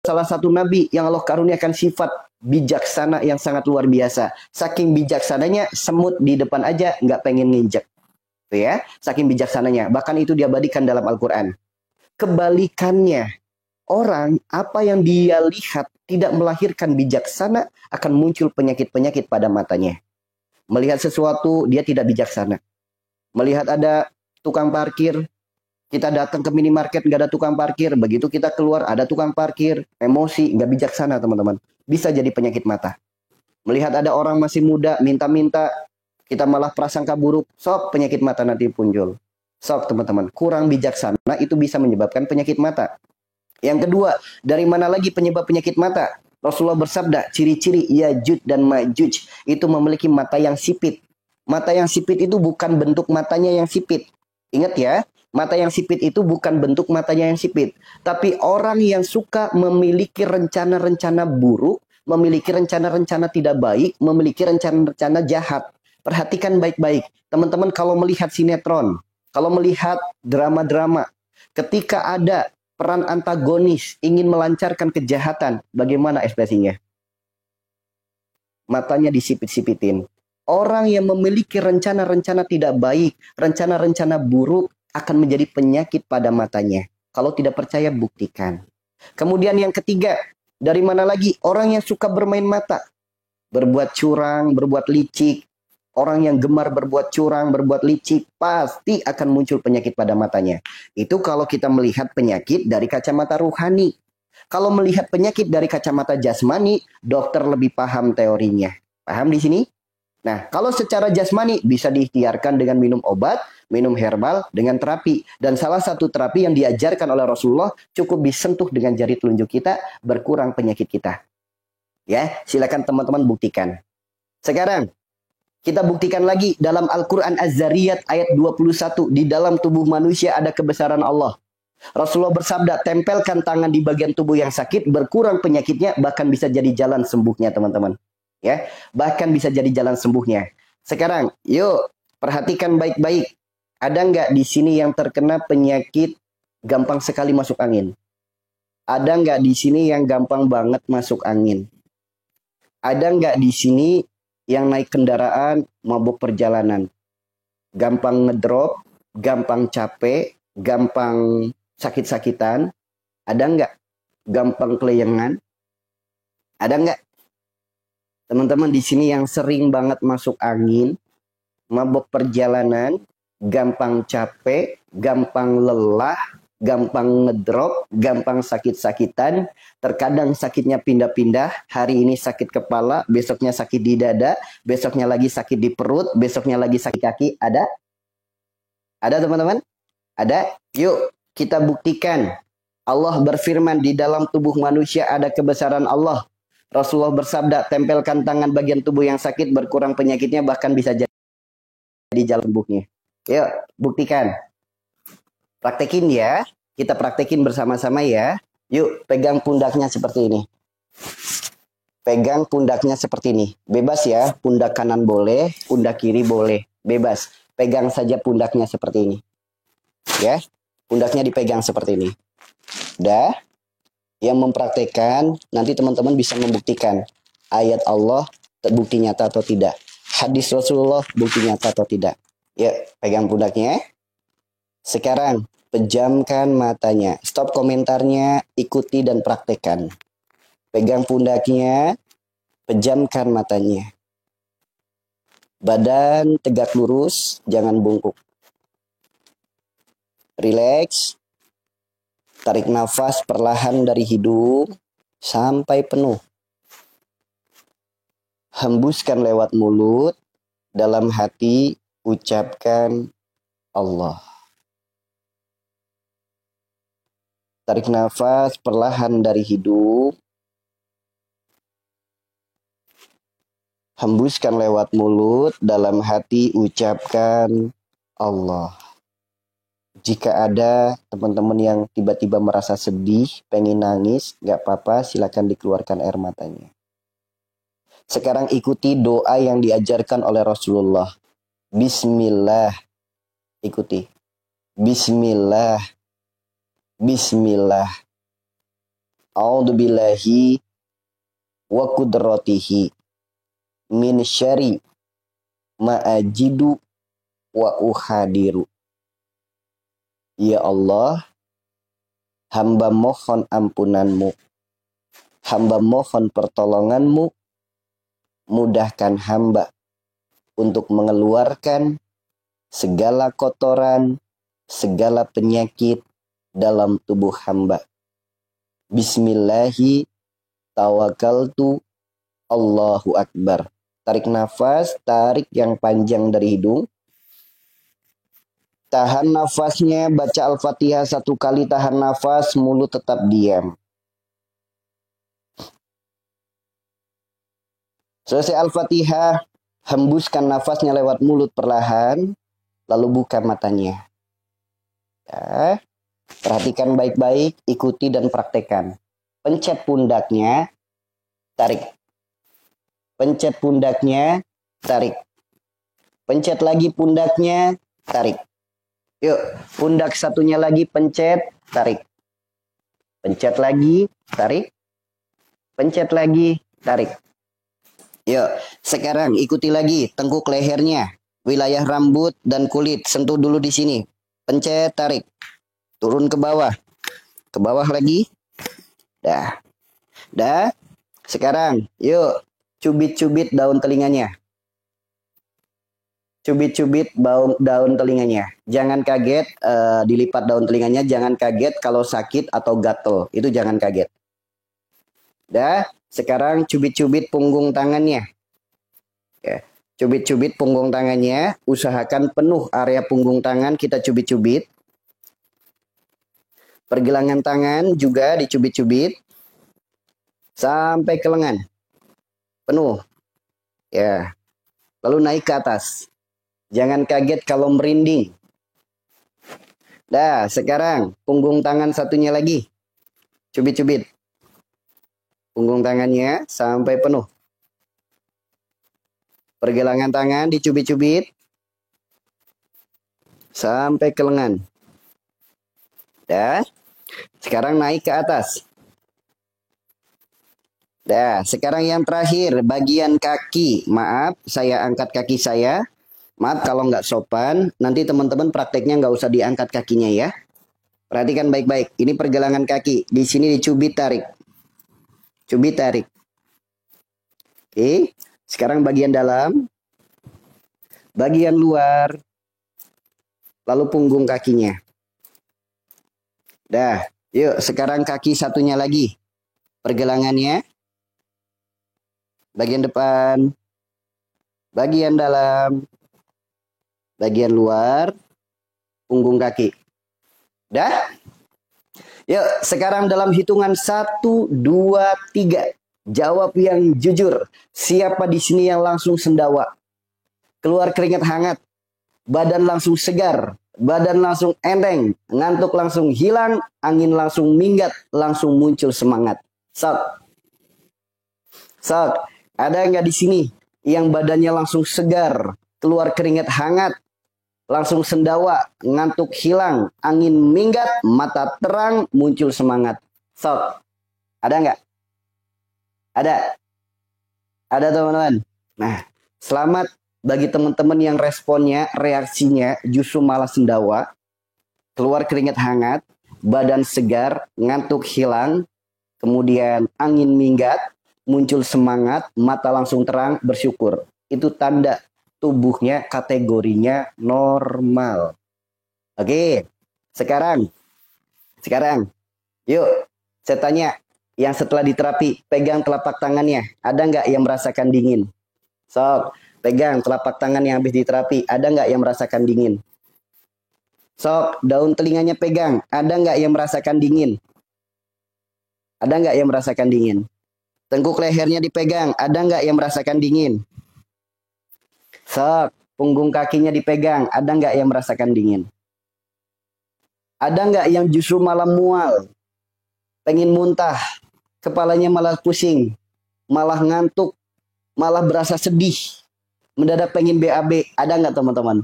salah satu nabi yang Allah karuniakan sifat bijaksana yang sangat luar biasa. Saking bijaksananya, semut di depan aja nggak pengen nginjek. Tuh ya, saking bijaksananya. Bahkan itu diabadikan dalam Al-Quran. Kebalikannya, orang apa yang dia lihat tidak melahirkan bijaksana, akan muncul penyakit-penyakit pada matanya. Melihat sesuatu, dia tidak bijaksana. Melihat ada tukang parkir, kita datang ke minimarket, nggak ada tukang parkir. Begitu kita keluar, ada tukang parkir. Emosi, nggak bijaksana teman-teman. Bisa jadi penyakit mata. Melihat ada orang masih muda, minta-minta, kita malah prasangka buruk. Sok penyakit mata nanti muncul. Sok teman-teman, kurang bijaksana itu bisa menyebabkan penyakit mata. Yang kedua, dari mana lagi penyebab penyakit mata? Rasulullah bersabda, ciri-ciri Yajuj dan Majuj itu memiliki mata yang sipit. Mata yang sipit itu bukan bentuk matanya yang sipit. Ingat ya, mata yang sipit itu bukan bentuk matanya yang sipit. Tapi orang yang suka memiliki rencana-rencana buruk, memiliki rencana-rencana tidak baik, memiliki rencana-rencana jahat. Perhatikan baik-baik. Teman-teman kalau melihat sinetron, kalau melihat drama-drama, ketika ada peran antagonis ingin melancarkan kejahatan, bagaimana ekspresinya? Matanya disipit-sipitin. Orang yang memiliki rencana-rencana tidak baik, rencana-rencana buruk akan menjadi penyakit pada matanya. Kalau tidak percaya, buktikan. Kemudian yang ketiga, dari mana lagi? Orang yang suka bermain mata. Berbuat curang, berbuat licik. Orang yang gemar berbuat curang, berbuat licik, pasti akan muncul penyakit pada matanya. Itu kalau kita melihat penyakit dari kacamata ruhani. Kalau melihat penyakit dari kacamata jasmani, dokter lebih paham teorinya. Paham di sini? Nah, kalau secara jasmani bisa diikhtiarkan dengan minum obat, minum herbal, dengan terapi. Dan salah satu terapi yang diajarkan oleh Rasulullah cukup disentuh dengan jari telunjuk kita, berkurang penyakit kita. Ya, silakan teman-teman buktikan. Sekarang, kita buktikan lagi dalam Al-Quran Az-Zariyat ayat 21. Di dalam tubuh manusia ada kebesaran Allah. Rasulullah bersabda, tempelkan tangan di bagian tubuh yang sakit, berkurang penyakitnya, bahkan bisa jadi jalan sembuhnya teman-teman. Ya, bahkan bisa jadi jalan sembuhnya. Sekarang, yuk perhatikan baik-baik. Ada nggak di sini yang terkena penyakit gampang sekali masuk angin? Ada nggak di sini yang gampang banget masuk angin? Ada nggak di sini yang naik kendaraan mabuk perjalanan? Gampang ngedrop, gampang capek, gampang sakit-sakitan? Ada nggak? Gampang kelayangan? Ada nggak? Teman-teman di sini yang sering banget masuk angin, mabuk perjalanan, gampang capek, gampang lelah, gampang ngedrop, gampang sakit-sakitan, terkadang sakitnya pindah-pindah, hari ini sakit kepala, besoknya sakit di dada, besoknya lagi sakit di perut, besoknya lagi sakit kaki, ada? Ada teman-teman? Ada? Yuk kita buktikan. Allah berfirman di dalam tubuh manusia ada kebesaran Allah. Rasulullah bersabda, tempelkan tangan bagian tubuh yang sakit, berkurang penyakitnya, bahkan bisa jadi jalan sembuhnya. Yuk, buktikan. Praktekin ya. Kita praktekin bersama-sama ya. Yuk, pegang pundaknya seperti ini. Pegang pundaknya seperti ini. Bebas ya, pundak kanan boleh, pundak kiri boleh. Bebas. Pegang saja pundaknya seperti ini. Ya, pundaknya dipegang seperti ini. Udah. Yang mempraktekkan, nanti teman-teman bisa membuktikan ayat Allah terbukti nyata atau tidak. Hadis Rasulullah bukti nyata atau tidak. Ya, pegang pundaknya. Sekarang, pejamkan matanya. Stop komentarnya, ikuti dan praktekkan. Pegang pundaknya, pejamkan matanya. Badan tegak lurus, jangan bungkuk. Relax. Tarik nafas perlahan dari hidung sampai penuh. Hembuskan lewat mulut, dalam hati ucapkan Allah. Tarik nafas perlahan dari hidung. Hembuskan lewat mulut, dalam hati ucapkan Allah. Jika ada teman-teman yang tiba-tiba merasa sedih, pengen nangis, gak apa-apa, silakan dikeluarkan air matanya. Sekarang ikuti doa yang diajarkan oleh Rasulullah. Bismillah. Ikuti. Bismillah. Bismillah. a'udzubillahi wa qudratihi min syari ma'ajidu wa uhadiru. Ya Allah, hamba mohon ampunanmu, hamba mohon pertolonganmu, mudahkan hamba untuk mengeluarkan segala kotoran, segala penyakit dalam tubuh hamba. Bismillahi tawakkaltu, Allahu Akbar. Tarik nafas, tarik yang panjang dari hidung. Tahan nafasnya, baca Al-Fatihah 1 kali, tahan nafas, mulut tetap diam. Selesai Al-Fatihah, hembuskan nafasnya lewat mulut perlahan, lalu buka matanya. Ya, perhatikan baik-baik, ikuti dan praktekkan. Pencet pundaknya, tarik. Pencet pundaknya, tarik. Pencet lagi pundaknya, tarik. Yuk, pundak satunya lagi, pencet, tarik. Pencet lagi, tarik. Pencet lagi, tarik. Yuk, sekarang ikuti lagi tengkuk lehernya, wilayah rambut dan kulit, sentuh dulu di sini. Pencet, tarik. Turun ke bawah. Ke bawah lagi. Dah. Dah. Sekarang, yuk, cubit-cubit daun telinganya. Cubit-cubit daun telinganya. Jangan kaget dilipat daun telinganya. Jangan kaget kalau sakit atau gatel. Itu jangan kaget. Dah, sekarang cubit-cubit punggung tangannya. Ya, cubit-cubit punggung tangannya. Usahakan penuh area punggung tangan kita cubit-cubit. Pergelangan tangan juga dicubit-cubit. Sampai ke lengan. Penuh. Ya. Lalu naik ke atas. Jangan kaget kalau merinding. Dah, sekarang punggung tangan satunya lagi. Cubit-cubit. Punggung tangannya sampai penuh. Pergelangan tangan dicubit-cubit. Sampai ke lengan. Dah. Sekarang naik ke atas. Dah, sekarang yang terakhir, bagian kaki. Maaf, saya angkat kaki saya. Maaf kalau nggak sopan, nanti teman-teman prakteknya nggak usah diangkat kakinya ya. Perhatikan baik-baik, ini pergelangan kaki. Di sini dicubit tarik. Cubit tarik. Oke, sekarang bagian dalam. Bagian luar. Lalu punggung kakinya. Dah, yuk sekarang kaki satunya lagi. Pergelangannya. Bagian depan. Bagian dalam. Bagian luar, punggung kaki. Dah? Yuk, sekarang dalam hitungan 1, 2, 3. Jawab yang jujur. Siapa di sini yang langsung sendawa? Keluar keringat hangat. Badan langsung segar. Badan langsung enteng. Ngantuk langsung hilang. Angin langsung minggat. Langsung muncul semangat. Sok. Sok. Ada nggak di sini yang badannya langsung segar? Keluar keringat hangat. Langsung sendawa, ngantuk hilang, angin minggat, mata terang, muncul semangat. Sok. Ada nggak? Ada? Ada teman-teman? Nah, selamat bagi teman-teman yang responnya, reaksinya justru malah sendawa, keluar keringat hangat, badan segar, ngantuk hilang, kemudian angin minggat, muncul semangat, mata langsung terang, bersyukur. Itu tanda tubuhnya kategorinya normal. Oke, sekarang, yuk, saya tanya, yang setelah diterapi, pegang telapak tangannya, ada nggak yang merasakan dingin? Sok, pegang telapak tangan yang habis diterapi, ada nggak yang merasakan dingin? Sok, daun telinganya pegang, ada nggak yang merasakan dingin? Ada nggak yang merasakan dingin? Tengkuk lehernya dipegang, ada nggak yang merasakan dingin? Sok, punggung kakinya dipegang, ada nggak yang merasakan dingin? Ada nggak yang justru malah mual, pengen muntah, kepalanya malah pusing, malah ngantuk, malah berasa sedih, mendadak pengen BAB, ada nggak teman-teman?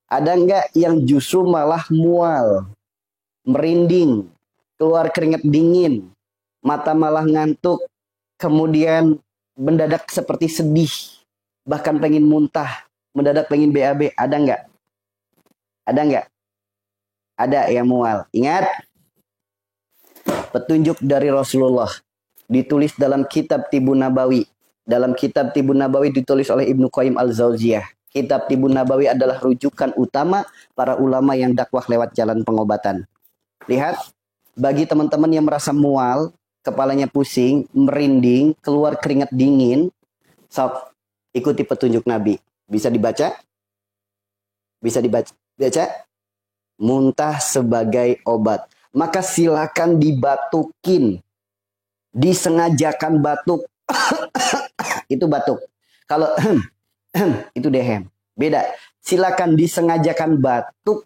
Ada nggak yang justru malah mual, merinding, keluar keringat dingin, mata malah ngantuk, kemudian mendadak seperti sedih, bahkan pengen muntah, mendadak pengen BAB, ada nggak? Ada nggak? Ada yang mual. Ingat, petunjuk dari Rasulullah ditulis dalam kitab Tibun Nabawi. Dalam kitab Tibun Nabawi ditulis oleh Ibnu Qayyim Al-Zauziyah. Kitab Tibun Nabawi adalah rujukan utama para ulama yang dakwah lewat jalan pengobatan. Lihat, bagi teman-teman yang merasa mual, kepalanya pusing, merinding, keluar keringat dingin, sok ikuti petunjuk Nabi. Bisa dibaca? Bisa dibaca? Muntah sebagai obat. Maka silakan dibatukin. Disengajakan batuk. Itu batuk. Kalau itu dehem. Beda. Silakan disengajakan batuk.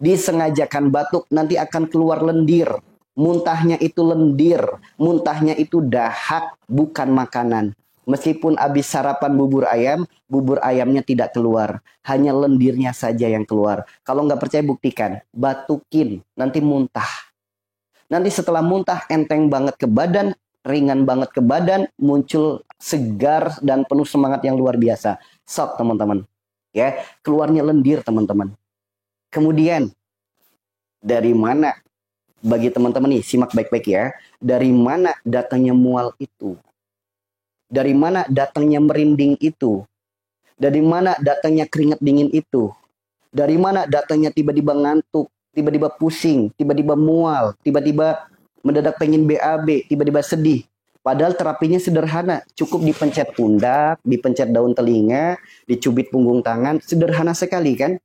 Disengajakan batuk nanti akan keluar lendir. Muntahnya itu lendir. Muntahnya itu dahak, bukan makanan. Meskipun habis sarapan bubur ayamnya tidak keluar. Hanya lendirnya saja yang keluar. Kalau nggak percaya buktikan. Batukin, nanti muntah. Nanti setelah muntah enteng banget ke badan, ringan banget ke badan, muncul segar dan penuh semangat yang luar biasa. Sok teman-teman. Ya, keluarnya lendir teman-teman. Kemudian, dari mana? Bagi teman-teman nih, simak baik-baik ya. Dari mana datangnya mual itu? Dari mana datangnya merinding itu? Dari mana datangnya keringat dingin itu? Dari mana datangnya tiba-tiba ngantuk, tiba-tiba pusing, tiba-tiba mual, tiba-tiba mendadak pengen BAB, tiba-tiba sedih. Padahal terapinya sederhana, cukup dipencet pundak, dipencet daun telinga, dicubit punggung tangan, sederhana sekali kan?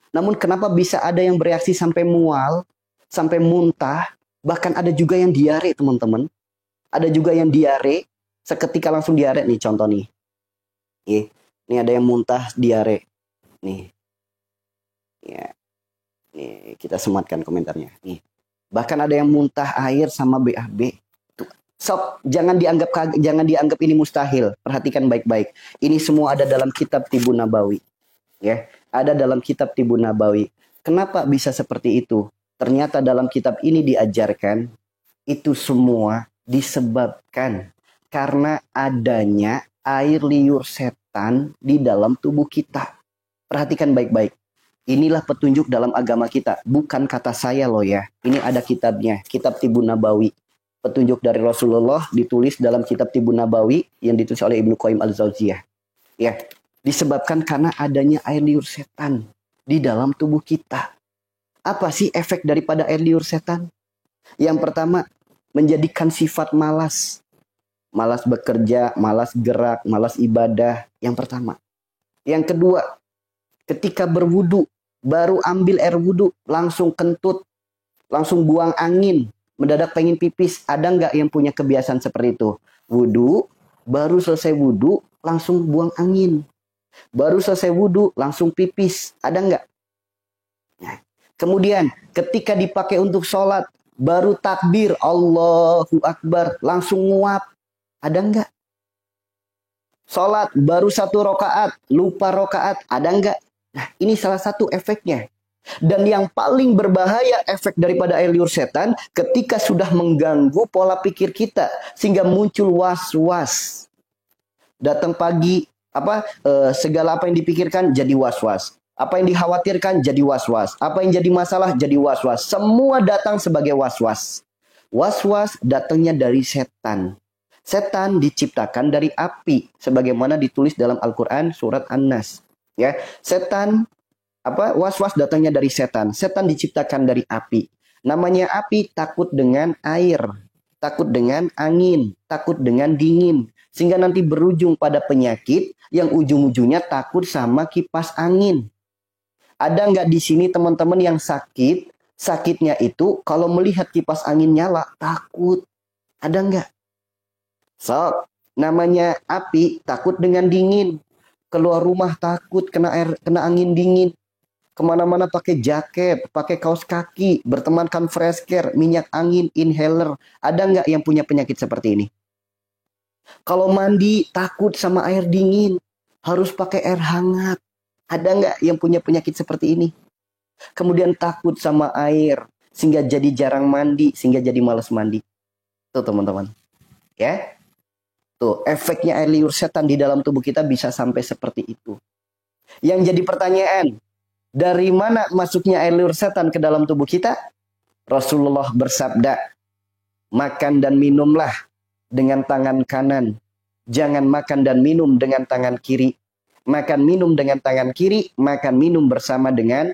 Namun kenapa bisa ada yang bereaksi sampai mual, sampai muntah, bahkan ada juga yang diare teman-teman. Ada juga yang diare, seketika langsung diare nih contoh nih. Ini ada yang muntah diare. Nih. Ya. Nih, kita sematkan komentarnya. Nih. Bahkan ada yang muntah air sama BAB. Sob, jangan dianggap ini mustahil. Perhatikan baik-baik. Ini semua ada dalam kitab Tibun Nabawi. Ya, ada dalam kitab Tibun Nabawi. Kenapa bisa seperti itu? Ternyata dalam kitab ini diajarkan itu semua disebabkan karena adanya air liur setan di dalam tubuh kita. Perhatikan baik-baik. Inilah petunjuk dalam agama kita. Bukan kata saya loh ya. Ini ada kitabnya. Kitab Tibun Nabawi. Petunjuk dari Rasulullah ditulis dalam kitab Tibun Nabawi yang ditulis oleh Ibnu Qayyim Al-Zauziyah. Ya, disebabkan karena adanya air liur setan di dalam tubuh kita. Apa sih efek daripada air liur setan? Yang pertama, menjadikan sifat malas. Malas bekerja, malas gerak, malas ibadah. Yang pertama. Yang kedua, ketika berwudu, baru ambil air wudu, langsung kentut, langsung buang angin, mendadak pengen pipis. Ada nggak yang punya kebiasaan seperti itu? Wudu, baru selesai wudu, langsung buang angin. Baru selesai wudu, langsung pipis. Ada nggak? Nah, kemudian, ketika dipakai untuk sholat, baru takbir, Allahu Akbar, langsung nguap. Ada nggak? Sholat, baru 1 rakaat, lupa rakaat. Ada nggak? Nah, ini salah satu efeknya. Dan yang paling berbahaya efek daripada air liur setan ketika sudah mengganggu pola pikir kita sehingga muncul was-was. Datang pagi, segala apa yang dipikirkan jadi was-was. Apa yang dikhawatirkan jadi was-was. Apa yang jadi masalah jadi was-was. Semua datang sebagai was-was. Was-was datangnya dari setan. Setan diciptakan dari api sebagaimana ditulis dalam Al-Qur'an surat An-Nas. Ya, setan was-was datangnya dari setan. Setan diciptakan dari api. Namanya api takut dengan air, takut dengan angin, takut dengan dingin. Sehingga nanti berujung pada penyakit yang ujung-ujungnya takut sama kipas angin. Ada nggak di sini teman-teman yang sakit? Sakitnya itu kalau melihat kipas angin nyala, takut. Ada nggak? So, namanya api takut dengan dingin. Keluar rumah takut kena angin dingin. Kemana-mana pakai jaket, pakai kaos kaki, bertemankan fresh care, minyak angin, inhaler. Ada nggak yang punya penyakit seperti ini? Kalau mandi takut sama air dingin, harus pakai air hangat. Ada nggak yang punya penyakit seperti ini? Kemudian takut sama air, sehingga jadi jarang mandi, sehingga jadi malas mandi. Tuh teman-teman. Ya. Tuh, efeknya air liur setan di dalam tubuh kita bisa sampai seperti itu. Yang jadi pertanyaan, dari mana masuknya air liur setan ke dalam tubuh kita? Rasulullah bersabda, makan dan minumlah dengan tangan kanan. Jangan makan dan minum dengan tangan kiri. Makan minum dengan tangan kiri, makan minum bersama dengan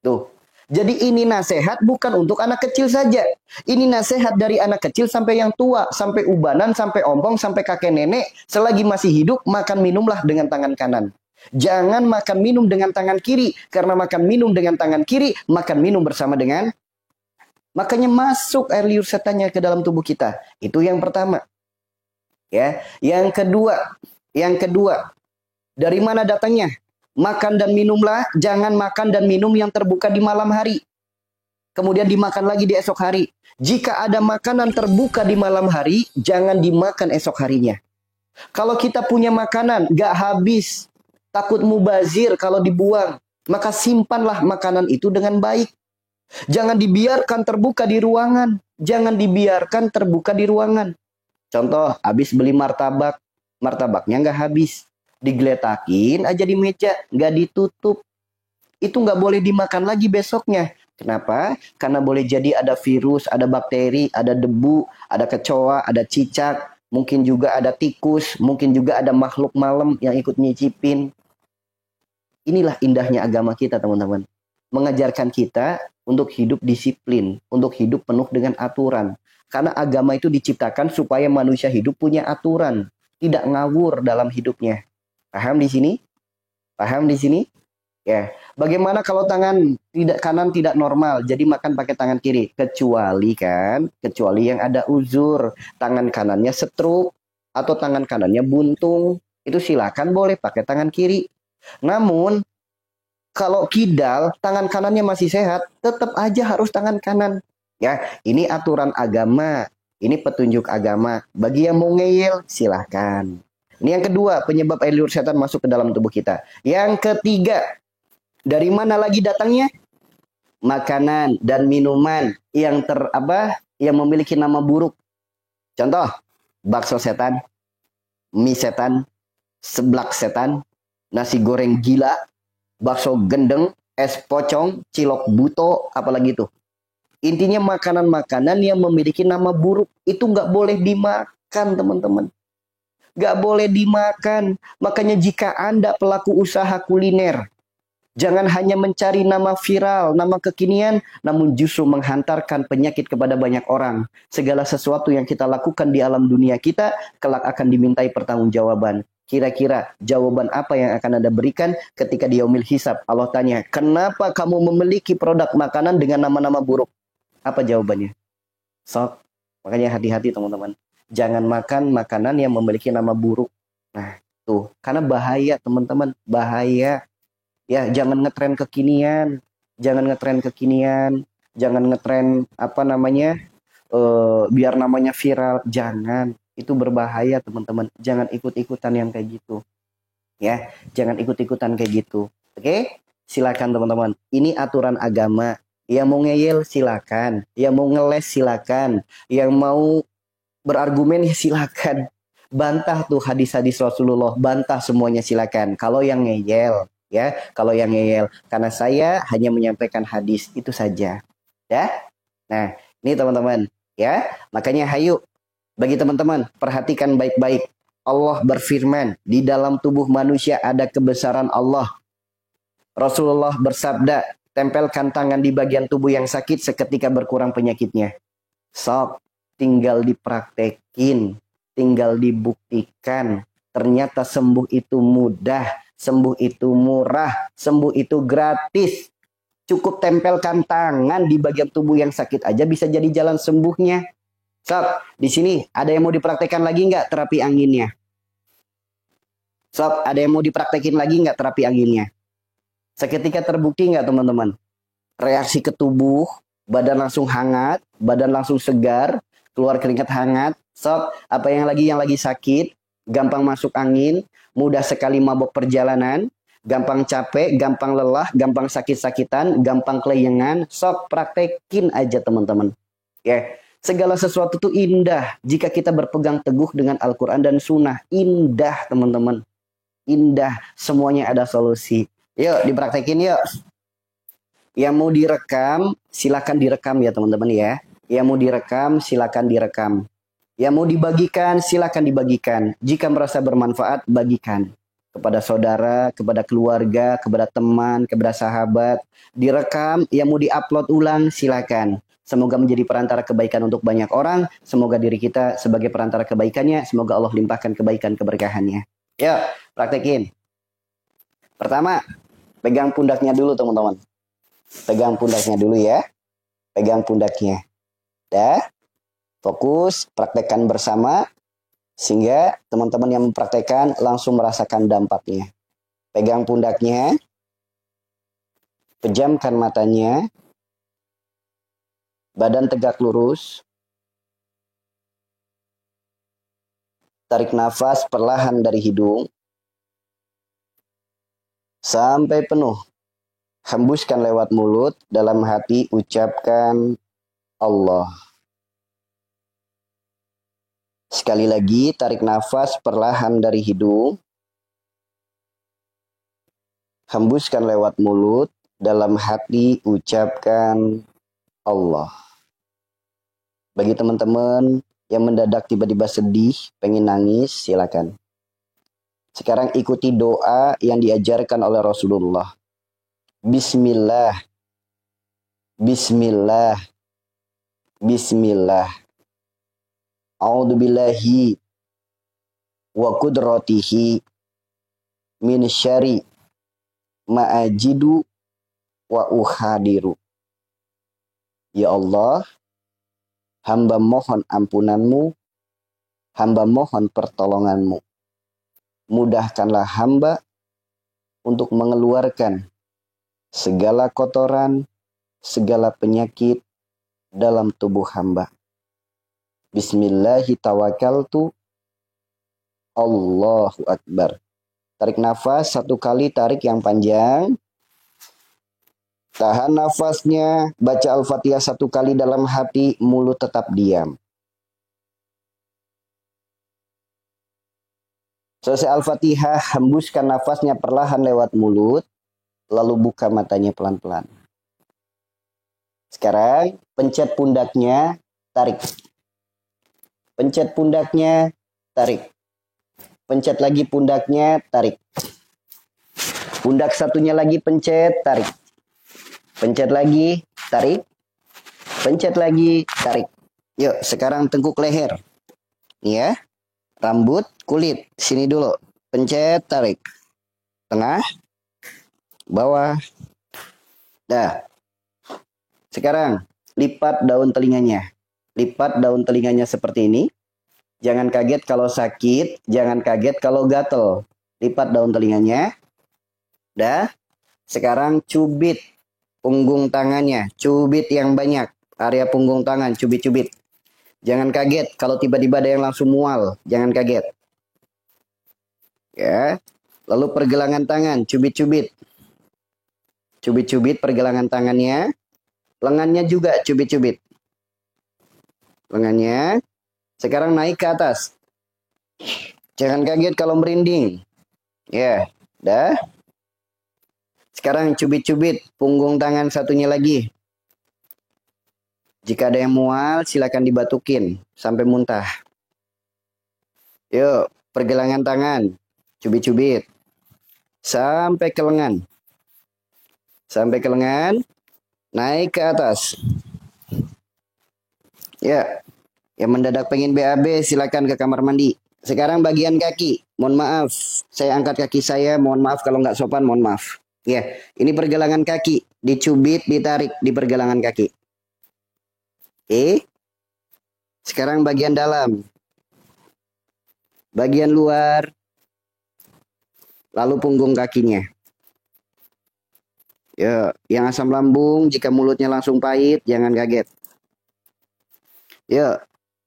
tuh. Jadi ini nasihat bukan untuk anak kecil saja. Ini nasihat dari anak kecil sampai yang tua, sampai ubanan, sampai ompong, sampai kakek nenek. Selagi masih hidup, makan minumlah dengan tangan kanan. Jangan makan minum dengan tangan kiri. Karena makan minum dengan tangan kiri, makan minum bersama dengan. Makanya masuk air liur setannya ke dalam tubuh kita. Itu yang pertama. Ya, yang kedua, dari mana datangnya? Makan dan minumlah, jangan makan dan minum yang terbuka di malam hari. Kemudian dimakan lagi di esok hari. Jika ada makanan terbuka di malam hari, jangan dimakan esok harinya. Kalau kita punya makanan, gak habis, takut mubazir kalau dibuang, maka simpanlah makanan itu dengan baik. Jangan dibiarkan terbuka di ruangan. Jangan dibiarkan terbuka di ruangan. Contoh, habis beli martabak, martabaknya nggak habis. Digeletakin aja di meja, nggak ditutup. Itu nggak boleh dimakan lagi besoknya. Kenapa? Karena boleh jadi ada virus, ada bakteri, ada debu, ada kecoa, ada cicak, mungkin juga ada tikus, mungkin juga ada makhluk malam yang ikut nyicipin. Inilah indahnya agama kita, teman-teman. Mengajarkan kita untuk hidup disiplin, untuk hidup penuh dengan aturan. Karena agama itu diciptakan supaya manusia hidup punya aturan, tidak ngawur dalam hidupnya. Paham di sini? Paham di sini? Ya. Bagaimana kalau tangan kanan tidak normal, jadi makan pakai tangan kiri? Kecuali yang ada uzur, tangan kanannya stroke atau tangan kanannya buntung, itu silakan boleh pakai tangan kiri. Namun kalau kidal, tangan kanannya masih sehat, tetap aja harus tangan kanan. Ya, ini aturan agama, ini petunjuk agama. Bagi yang mau ngeyel, silahkan. Ini yang kedua, penyebab air liur setan masuk ke dalam tubuh kita. Yang ketiga, dari mana lagi datangnya? Makanan dan minuman yang yang memiliki nama buruk. Contoh, bakso setan, mie setan, seblak setan, nasi goreng gila, bakso gendeng, es pocong, cilok buto, apalagi itu. Intinya makanan-makanan yang memiliki nama buruk itu nggak boleh dimakan, teman-teman. Nggak boleh dimakan. Makanya jika Anda pelaku usaha kuliner, jangan hanya mencari nama viral, nama kekinian, namun justru menghantarkan penyakit kepada banyak orang. Segala sesuatu yang kita lakukan di alam dunia kita, kelak akan dimintai pertanggungjawaban. Kira-kira jawaban apa yang akan Anda berikan ketika di yaumil hisab? Allah tanya, kenapa kamu memiliki produk makanan dengan nama-nama buruk? Apa jawabannya? Sok. Makanya hati-hati teman-teman. Jangan makan makanan yang memiliki nama buruk. Nah, tuh. Karena bahaya teman-teman. Bahaya. Ya, jangan ngetren kekinian. Jangan ngetren kekinian. Jangan ngetren biar namanya viral. Jangan. Itu berbahaya teman-teman. Jangan ikut-ikutan yang kayak gitu. Ya, jangan ikut-ikutan kayak gitu. Oke? Silakan teman-teman. Ini aturan agama. Yang mau ngeyel silakan. Yang mau ngeles silakan. Yang mau berargumen silakan. Bantah tuh hadis-hadis Rasulullah. Bantah semuanya silakan. Kalau yang ngeyel. Ya, kalau yang ngeyel. Karena saya hanya menyampaikan hadis. Itu saja. Ya. Nah, ini teman-teman. Ya, makanya hayu. Bagi teman-teman, perhatikan baik-baik. Allah berfirman, di dalam tubuh manusia ada kebesaran Allah. Rasulullah bersabda, tempelkan tangan di bagian tubuh yang sakit seketika berkurang penyakitnya. Sok, tinggal dipraktekin, tinggal dibuktikan. Ternyata sembuh itu mudah, sembuh itu murah, sembuh itu gratis. Cukup tempelkan tangan di bagian tubuh yang sakit aja bisa jadi jalan sembuhnya. Sob, di sini ada yang mau dipraktekkan lagi nggak terapi anginnya? Sob, ada yang mau dipraktekin lagi nggak terapi anginnya? Seketika terbukti nggak teman-teman? Reaksi ke tubuh, badan langsung hangat, badan langsung segar, keluar keringat hangat. Sob, apa yang lagi sakit, gampang masuk angin, mudah sekali mabok perjalanan, gampang capek, gampang lelah, gampang sakit-sakitan, gampang kelayangan. Sob, praktekin aja teman-teman. Ya. Segala sesuatu itu indah jika kita berpegang teguh dengan Al-Quran dan Sunnah. Indah, teman-teman. Indah. Semuanya ada solusi. Yuk, dipraktekin yuk. Yang mau direkam, silakan direkam ya teman-teman ya. Yang mau direkam, silakan direkam. Yang mau dibagikan, silakan dibagikan. Jika merasa bermanfaat, bagikan. Kepada saudara, kepada keluarga, kepada teman, kepada sahabat. Direkam, yang mau diupload ulang, silakan. Semoga menjadi perantara kebaikan untuk banyak orang. Semoga diri kita sebagai perantara kebaikannya. Semoga Allah limpahkan kebaikan keberkahannya. Yuk, praktekin. Pertama, pegang pundaknya dulu teman-teman. Pegang pundaknya dulu ya. Pegang pundaknya. Dah. Fokus, praktekkan bersama. Sehingga teman-teman yang mempraktekkan langsung merasakan dampaknya. Pegang pundaknya. Pejamkan matanya. Badan tegak lurus. Tarik nafas perlahan dari hidung. Sampai penuh. Hembuskan lewat mulut. Dalam hati ucapkan Allah. Sekali lagi, tarik nafas perlahan dari hidung. Hembuskan lewat mulut. Dalam hati ucapkan Allah. Bagi teman-teman yang mendadak tiba-tiba sedih, pengen nangis, silakan. Sekarang ikuti doa yang diajarkan oleh Rasulullah. Bismillah. Bismillah. Bismillah. A'udzubillahi wa qudratihi min syari ma'ajidu wa uhadiru. Ya Allah, hamba mohon ampunanmu, hamba mohon pertolonganmu. Mudahkanlah hamba untuk mengeluarkan segala kotoran, segala penyakit dalam tubuh hamba. Bismillahi tawakkaltu. Allahu Akbar. Tarik nafas 1 kali, tarik yang panjang. Tahan nafasnya, baca Al-Fatihah 1 kali dalam hati, mulut tetap diam. Selesai Al-Fatihah, hembuskan nafasnya perlahan lewat mulut, lalu buka matanya pelan-pelan. Sekarang, pencet pundaknya, tarik. Pencet pundaknya, tarik. Pencet lagi pundaknya, tarik. Pundak satunya lagi pencet, tarik. Pencet lagi, tarik. Pencet lagi, tarik. Yuk, sekarang tengkuk leher. Nih ya. Rambut, kulit. Sini dulu. Pencet, tarik. Tengah. Bawah. Dah. Sekarang, lipat daun telinganya. Lipat daun telinganya seperti ini. Jangan kaget kalau sakit. Jangan kaget kalau gatel. Lipat daun telinganya. Dah. Sekarang cubit punggung tangannya. Cubit yang banyak. Area punggung tangan. Cubit-cubit. Jangan kaget kalau tiba-tiba ada yang langsung mual. Jangan kaget. Ya. Lalu pergelangan tangan. Cubit-cubit. Cubit-cubit pergelangan tangannya. Lengannya juga cubit-cubit. Lengannya. Sekarang naik ke atas. Jangan kaget kalau merinding. Ya. Dah. Sekarang cubit-cubit punggung tangan satunya lagi. Jika ada yang mual, silakan dibatukin sampai muntah. Yuk, pergelangan tangan. Cubit-cubit. Sampai ke lengan. Sampai ke lengan. Naik ke atas. Ya. Yang mendadak pengen BAB, silakan ke kamar mandi. Sekarang bagian kaki. Mohon maaf, saya angkat kaki saya. Mohon maaf kalau nggak sopan, mohon maaf. Ya, ini pergelangan kaki. Dicubit, ditarik di pergelangan kaki. Oke. Sekarang bagian dalam. Bagian luar. Lalu punggung kakinya. Ya, yang asam lambung, jika mulutnya langsung pahit, jangan kaget. Yuk,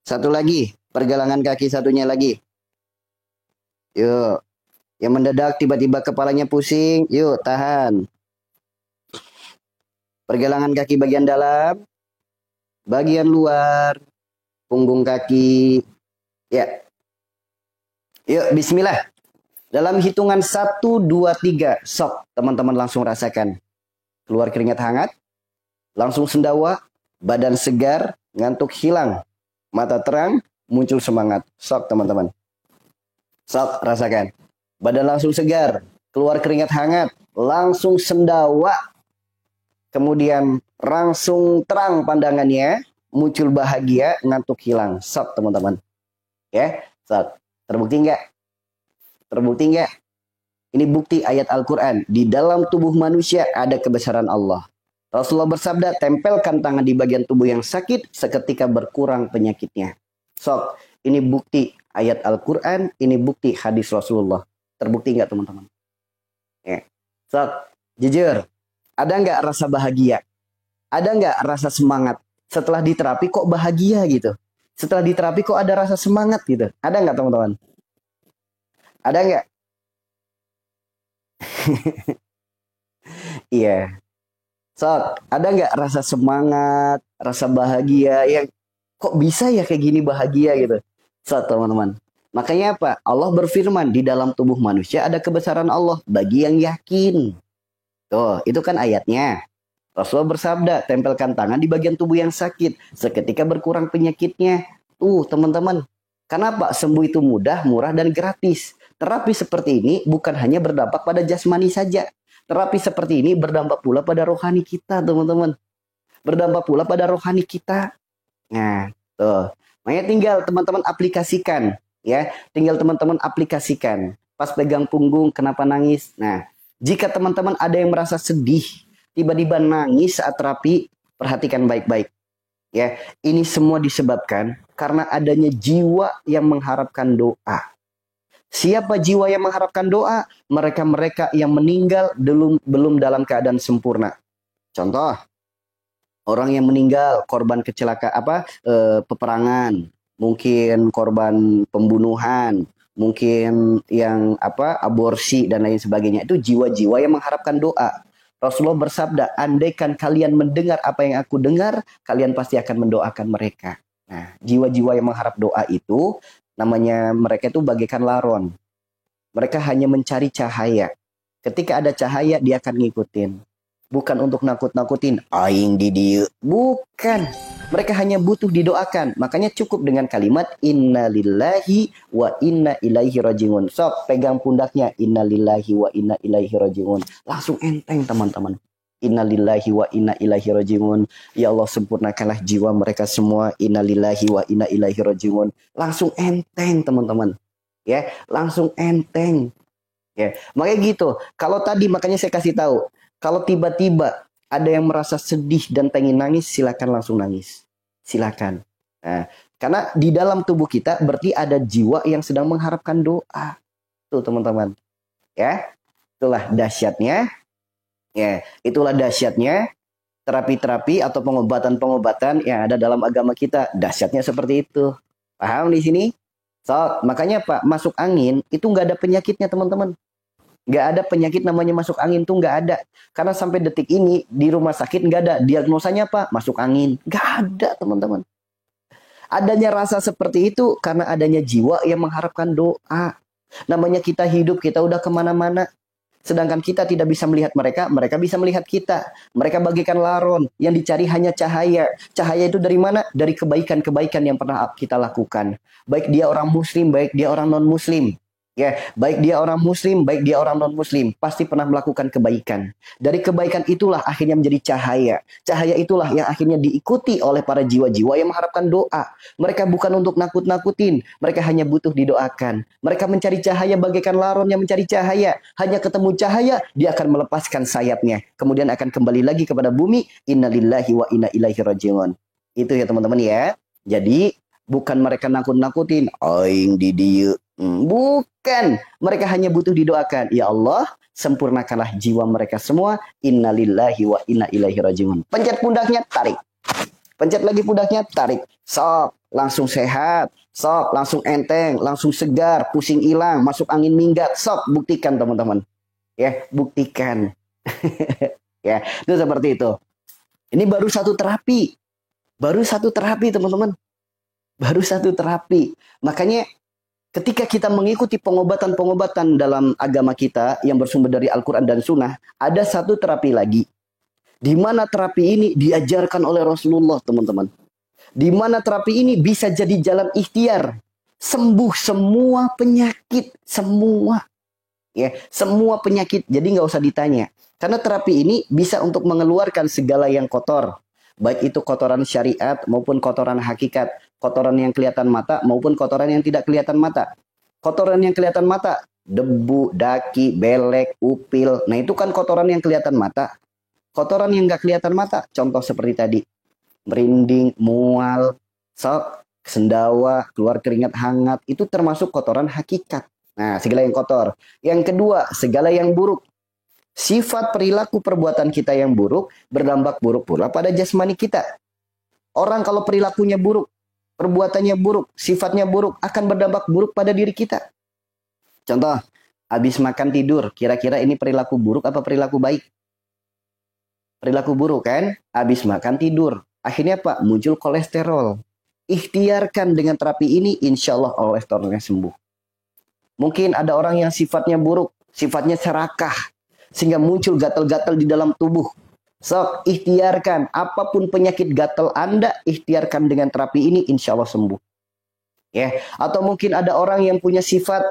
satu lagi. Pergelangan kaki satunya lagi. Yuk. Yang mendadak tiba-tiba kepalanya pusing. Yuk, tahan. Pergelangan kaki bagian dalam. Bagian luar. punggung kaki. Ya, yuk bismillah. Dalam hitungan 1, 2, 3, sok teman-teman langsung rasakan. Keluar keringat hangat, langsung sendawa, badan segar, ngantuk hilang, mata terang, muncul semangat. Sok teman-teman. Sok rasakan. Badan langsung segar, keluar keringat hangat, langsung sendawa, kemudian langsung terang pandangannya, muncul bahagia, ngantuk hilang. Sok teman-teman. Ya, sok. Terbukti nggak? Terbukti nggak? Ini bukti ayat Al-Quran. Di dalam tubuh manusia ada kebesaran Allah. Rasulullah bersabda, tempelkan tangan di bagian tubuh yang sakit, seketika berkurang penyakitnya. Sok, ini bukti ayat Al-Quran, ini bukti hadis Rasulullah. Terbukti nggak teman-teman? Ya. Sok, jujur, ada nggak rasa bahagia? Ada nggak rasa semangat? Setelah diterapi kok bahagia gitu? Setelah diterapi kok ada rasa semangat gitu? Ada nggak teman-teman? Ada nggak? Iya. Sok, ada nggak rasa semangat, rasa bahagia yang kok bisa ya kayak gini bahagia gitu? Sok teman-teman. Makanya apa? Allah berfirman di dalam tubuh manusia ada kebesaran Allah bagi yang yakin. Tuh, itu kan ayatnya. Rasulullah bersabda, tempelkan tangan di bagian tubuh yang sakit, seketika berkurang penyakitnya. Tuh teman-teman. Kenapa? Sembuh itu mudah, murah, dan gratis. Terapi seperti ini bukan hanya berdampak pada jasmani saja. Terapi seperti ini berdampak pula pada rohani kita, teman-teman. Berdampak pula pada rohani kita. Nah, tuh. Makanya tinggal teman-teman aplikasikan. Ya, tinggal teman-teman aplikasikan. Pas pegang punggung, kenapa nangis? Nah, jika teman-teman ada yang merasa sedih, tiba-tiba nangis saat terapi, perhatikan baik-baik. Ya, ini semua disebabkan karena adanya jiwa yang mengharapkan doa. Siapa jiwa yang mengharapkan doa? Mereka-mereka yang meninggal belum dalam keadaan sempurna. Contoh, orang yang meninggal korban kecelakaan peperangan, mungkin korban pembunuhan, mungkin yang aborsi dan lain sebagainya. Itu jiwa-jiwa yang mengharapkan doa. Rasulullah bersabda, andaikan kalian mendengar apa yang aku dengar, kalian pasti akan mendoakan mereka. Nah, jiwa-jiwa yang mengharap doa itu, namanya mereka itu bagaikan laron. Mereka hanya mencari cahaya. Ketika ada cahaya, dia akan ngikutin. Bukan untuk nakut-nakutin, aing di dieu. Bukan. Mereka hanya butuh didoakan. Makanya cukup dengan kalimat innalillahi wa inna ilaihi rajiun. Sok pegang pundaknya innalillahi wa inna ilaihi rajiun. Langsung enteng teman-teman. Innalillahi wa inna ilaihi rajiun. Ya Allah sempurnakanlah jiwa mereka semua. Innalillahi wa inna ilaihi rajiun. Langsung enteng teman-teman. Ya, langsung enteng. Ya, makanya gitu. Kalau tadi makanya saya kasih tahu, kalau tiba-tiba ada yang merasa sedih dan pengen nangis, silakan langsung nangis. Silakan. Nah, karena di dalam tubuh kita berarti ada jiwa yang sedang mengharapkan doa. Tuh teman-teman. Ya, itulah dahsyatnya. Ya, itulah dahsyatnya terapi-terapi atau pengobatan-pengobatan yang ada dalam agama kita. Dahsyatnya seperti itu. Paham di sini? So, makanya Pak, masuk angin itu nggak ada penyakitnya teman-teman. Nggak ada penyakit namanya masuk angin tuh nggak ada. Karena sampai detik ini di rumah sakit nggak ada. Diagnosanya apa? Masuk angin. Nggak ada teman-teman. Adanya rasa seperti itu karena adanya jiwa yang mengharapkan doa. Namanya kita hidup, kita udah kemana-mana. Sedangkan kita tidak bisa melihat mereka, mereka bisa melihat kita. Mereka bagikan laron, yang dicari hanya cahaya. Cahaya itu dari mana? Dari kebaikan-kebaikan yang pernah kita lakukan. Baik dia orang muslim, baik dia orang non-muslim. Ya, baik dia orang muslim, baik dia orang non-muslim, pasti pernah melakukan kebaikan. Dari kebaikan itulah akhirnya menjadi cahaya. Cahaya itulah yang akhirnya diikuti oleh para jiwa-jiwa yang mengharapkan doa. Mereka bukan untuk nakut-nakutin, mereka hanya butuh didoakan. Mereka mencari cahaya bagaikan laron yang mencari cahaya. Hanya ketemu cahaya, dia akan melepaskan sayapnya. Kemudian akan kembali lagi kepada bumi. Innalillahi wa inna ilaihi rajiun. Itu ya teman-teman ya. Jadi bukan mereka nakut-nakutin, aing di dieu. Bukan, mereka hanya butuh didoakan. Ya Allah, sempurnakanlah jiwa mereka semua. Innalillahi wa inna ilaihi rajiun. Pencet pundaknya, tarik. Pencet lagi pundaknya, tarik. Sok, langsung sehat. Sok, langsung enteng, langsung segar, pusing hilang, masuk angin minggat. Sok, buktikan teman-teman. Ya, buktikan. Ya, itu seperti itu. Ini baru satu terapi. Baru satu terapi, teman-teman. Baru satu terapi. Makanya ketika kita mengikuti pengobatan-pengobatan dalam agama kita yang bersumber dari Al-Quran dan Sunnah, ada satu terapi lagi. Di mana terapi ini diajarkan oleh Rasulullah, teman-teman. Di mana terapi ini bisa jadi jalan ikhtiar. Sembuh semua penyakit. Semua. Ya, semua penyakit. Jadi nggak usah ditanya. Karena terapi ini bisa untuk mengeluarkan segala yang kotor. Baik itu kotoran syariat maupun kotoran hakikat. Kotoran yang kelihatan mata maupun kotoran yang tidak kelihatan mata. Kotoran yang kelihatan mata, debu, daki, belek, upil. Nah itu kan kotoran yang kelihatan mata. Kotoran yang nggak kelihatan mata, contoh seperti tadi. Merinding, mual, sok, sendawa, keluar keringat hangat. Itu termasuk kotoran hakikat. Nah, segala yang kotor. Yang kedua, segala yang buruk. Sifat perilaku perbuatan kita yang buruk berdampak buruk pula pada jasmani kita. Orang kalau perilakunya buruk, perbuatannya buruk, sifatnya buruk, akan berdampak buruk pada diri kita. Contoh, habis makan tidur, kira-kira ini perilaku buruk apa perilaku baik? Perilaku buruk kan? Habis makan tidur. Akhirnya apa? Muncul kolesterol. Ikhtiarkan dengan terapi ini, insya Allah kolesterolnya sembuh. Mungkin ada orang yang sifatnya buruk, sifatnya serakah, sehingga muncul gatal-gatal di dalam tubuh. So, ikhtiarkan. Apapun penyakit gatal Anda, ikhtiarkan dengan terapi ini, insya Allah sembuh. Ya. Atau mungkin ada orang yang punya sifat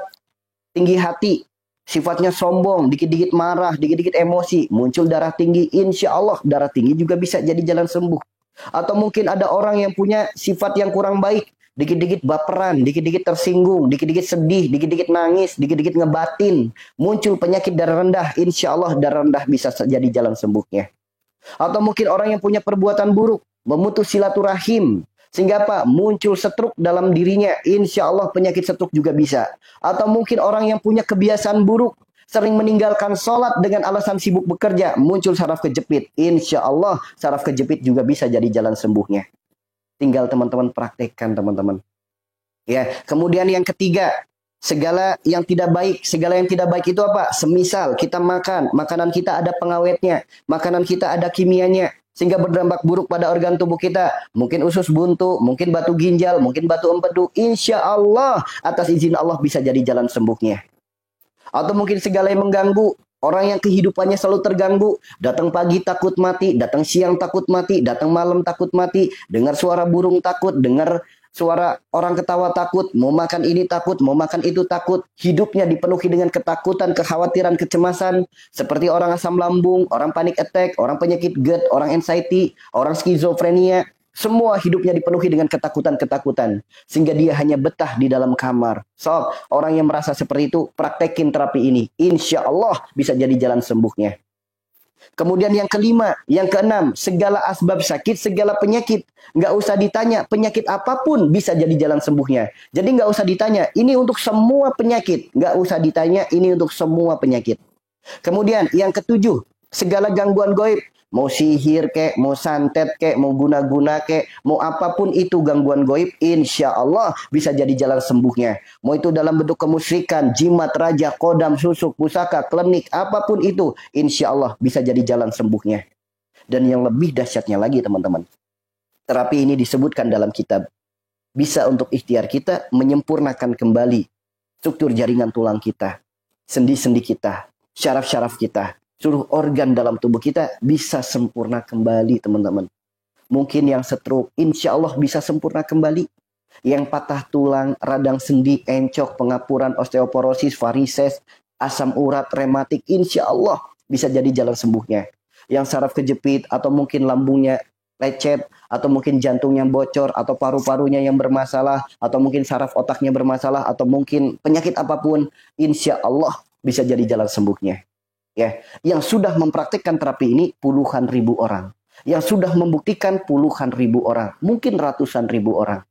tinggi hati, sifatnya sombong, dikit-dikit marah, dikit-dikit emosi, muncul darah tinggi, insya Allah darah tinggi juga bisa jadi jalan sembuh. Atau mungkin ada orang yang punya sifat yang kurang baik, dikit-dikit baperan, dikit-dikit tersinggung, dikit-dikit sedih, dikit-dikit nangis, dikit-dikit ngebatin, muncul penyakit darah rendah, insya Allah darah rendah bisa jadi jalan sembuhnya. Atau mungkin orang yang punya perbuatan buruk, memutus silaturahim, sehingga apa? Muncul stroke dalam dirinya. Insya Allah penyakit stroke juga bisa. Atau mungkin orang yang punya kebiasaan buruk, sering meninggalkan sholat dengan alasan sibuk bekerja, muncul saraf kejepit. Insya Allah saraf kejepit juga bisa jadi jalan sembuhnya. Tinggal teman-teman praktekkan, teman-teman. Ya, kemudian yang ketiga, segala yang tidak baik. Segala yang tidak baik itu apa? Semisal kita makan, makanan kita ada pengawetnya, makanan kita ada kimianya, sehingga berdampak buruk pada organ tubuh kita. Mungkin usus buntu, mungkin batu ginjal, mungkin batu empedu. Insya Allah atas izin Allah bisa jadi jalan sembuhnya. Atau mungkin segala yang mengganggu. Orang yang kehidupannya selalu terganggu. Datang pagi takut mati, datang siang takut mati, datang malam takut mati. Dengar suara burung takut, dengar suara orang ketawa takut, mau makan ini takut, mau makan itu takut. Hidupnya dipenuhi dengan ketakutan, kekhawatiran, kecemasan. Seperti orang asam lambung, orang panic attack, orang penyakit GERD, orang anxiety, orang skizofrenia. Semua hidupnya dipenuhi dengan ketakutan-ketakutan. Sehingga dia hanya betah di dalam kamar. So, orang yang merasa seperti itu, praktekin terapi ini. Insya Allah bisa jadi jalan sembuhnya. Kemudian yang kelima, yang keenam, segala asbab sakit, segala penyakit. Nggak usah ditanya, penyakit apapun bisa jadi jalan sembuhnya. Jadi nggak usah ditanya, ini untuk semua penyakit. Nggak usah ditanya, ini untuk semua penyakit. Kemudian yang ketujuh, segala gangguan gaib. Mau sihir kek, mau santet kek, mau guna-guna kek, mau apapun itu gangguan gaib, insya Allah bisa jadi jalan sembuhnya. Mau itu dalam bentuk kemusyrikan, jimat, raja, kodam, susuk, pusaka, klenik, apapun itu, insya Allah bisa jadi jalan sembuhnya. Dan yang lebih dahsyatnya lagi teman-teman, terapi ini disebutkan dalam kitab. Bisa untuk ikhtiar kita menyempurnakan kembali struktur jaringan tulang kita, sendi-sendi kita, syaraf-syaraf kita. Seluruh organ dalam tubuh kita bisa sempurna kembali, teman-teman. Mungkin yang stroke, insya Allah bisa sempurna kembali. Yang patah tulang, radang sendi, encok, pengapuran, osteoporosis, varises, asam urat, rematik, insya Allah bisa jadi jalan sembuhnya. Yang saraf kejepit, atau mungkin lambungnya lecet, atau mungkin jantungnya bocor, atau paru-parunya yang bermasalah, atau mungkin saraf otaknya bermasalah, atau mungkin penyakit apapun, insya Allah bisa jadi jalan sembuhnya. Ya, yang sudah mempraktikkan terapi ini puluhan ribu orang, yang sudah membuktikan puluhan ribu orang, mungkin ratusan ribu orang.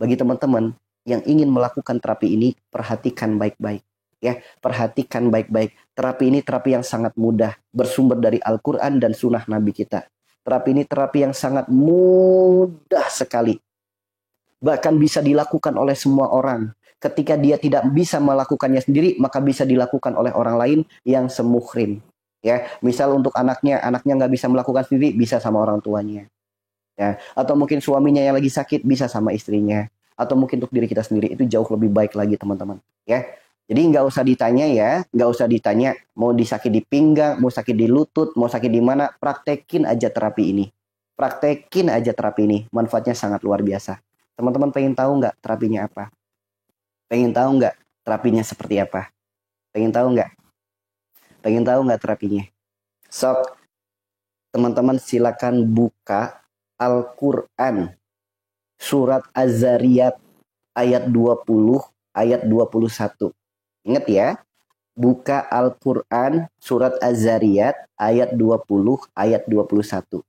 Bagi teman-teman yang ingin melakukan terapi ini, perhatikan baik-baik. Ya, perhatikan baik-baik. Terapi ini terapi yang sangat mudah, bersumber dari Al-Quran dan Sunnah Nabi kita. Terapi ini terapi yang sangat mudah sekali, bahkan bisa dilakukan oleh semua orang. Ketika dia tidak bisa melakukannya sendiri, maka bisa dilakukan oleh orang lain yang semuhrim. Ya, misal untuk anaknya nggak bisa melakukan sendiri, bisa sama orang tuanya. Ya, atau mungkin suaminya yang lagi sakit, bisa sama istrinya. atau mungkin untuk diri kita sendiri, itu jauh lebih baik lagi teman-teman. Ya, jadi nggak usah ditanya ya, nggak usah ditanya mau disakit di pinggang, mau sakit di lutut, mau sakit di mana, praktekin aja terapi ini. Praktekin aja terapi ini, manfaatnya sangat luar biasa. Teman-teman pengen tahu nggak terapinya apa? Pengen tahu nggak terapinya seperti apa? Pengen tahu nggak? Pengen tahu nggak terapinya? Sok, teman-teman silakan buka Al-Quran. Surat Az-Zariyat ayat 20, ayat 21. Ingat ya, buka Al-Quran surat Az-Zariyat ayat 20, ayat 21.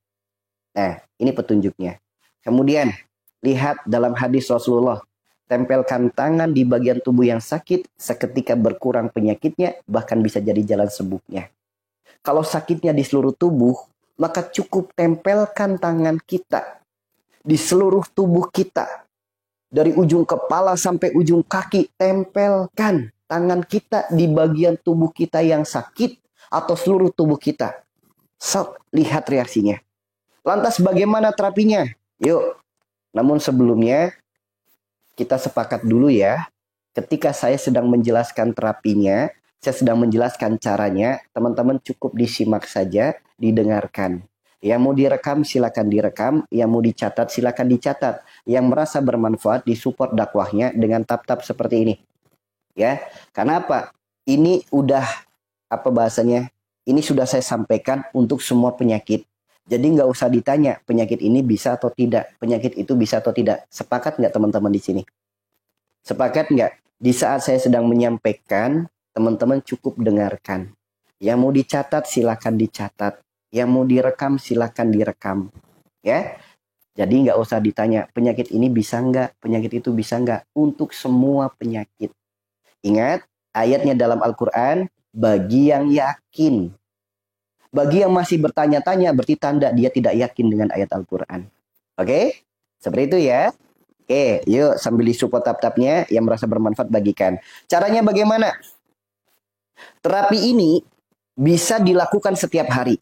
Nah, ini petunjuknya. Kemudian, lihat dalam hadis Rasulullah. Tempelkan tangan di bagian tubuh yang sakit, seketika berkurang penyakitnya, bahkan bisa jadi jalan sembuhnya. Kalau sakitnya di seluruh tubuh, maka cukup tempelkan tangan kita di seluruh tubuh kita. Dari ujung kepala sampai ujung kaki, tempelkan tangan kita di bagian tubuh kita yang sakit atau seluruh tubuh kita. Sok, lihat reaksinya. Lantas bagaimana terapinya? Yuk, namun sebelumnya kita sepakat dulu ya, ketika saya sedang menjelaskan terapinya, saya sedang menjelaskan caranya, teman-teman cukup disimak saja, didengarkan. Yang mau direkam silakan direkam, yang mau dicatat silakan dicatat. Yang merasa bermanfaat disupport dakwahnya dengan tab-tab seperti ini. Ya, karena apa? Ini udah apa bahasanya? Ini sudah saya sampaikan untuk semua penyakit. Jadi nggak usah ditanya penyakit ini bisa atau tidak, penyakit itu bisa atau tidak. Sepakat nggak teman-teman di sini? Sepakat nggak? Di saat saya sedang menyampaikan, teman-teman cukup dengarkan. Yang mau dicatat silakan dicatat, yang mau direkam silakan direkam. Ya, jadi nggak usah ditanya penyakit ini bisa nggak, penyakit itu bisa nggak. Untuk semua penyakit. Ingat ayatnya dalam Al-Quran, bagi yang yakin. Bagi yang masih bertanya-tanya, berarti tanda dia tidak yakin dengan ayat Al-Quran. Oke? Seperti itu ya. Oke, yuk sambil disupport tab-tabnya, yang merasa bermanfaat bagikan. Caranya bagaimana? Terapi ini bisa dilakukan setiap hari.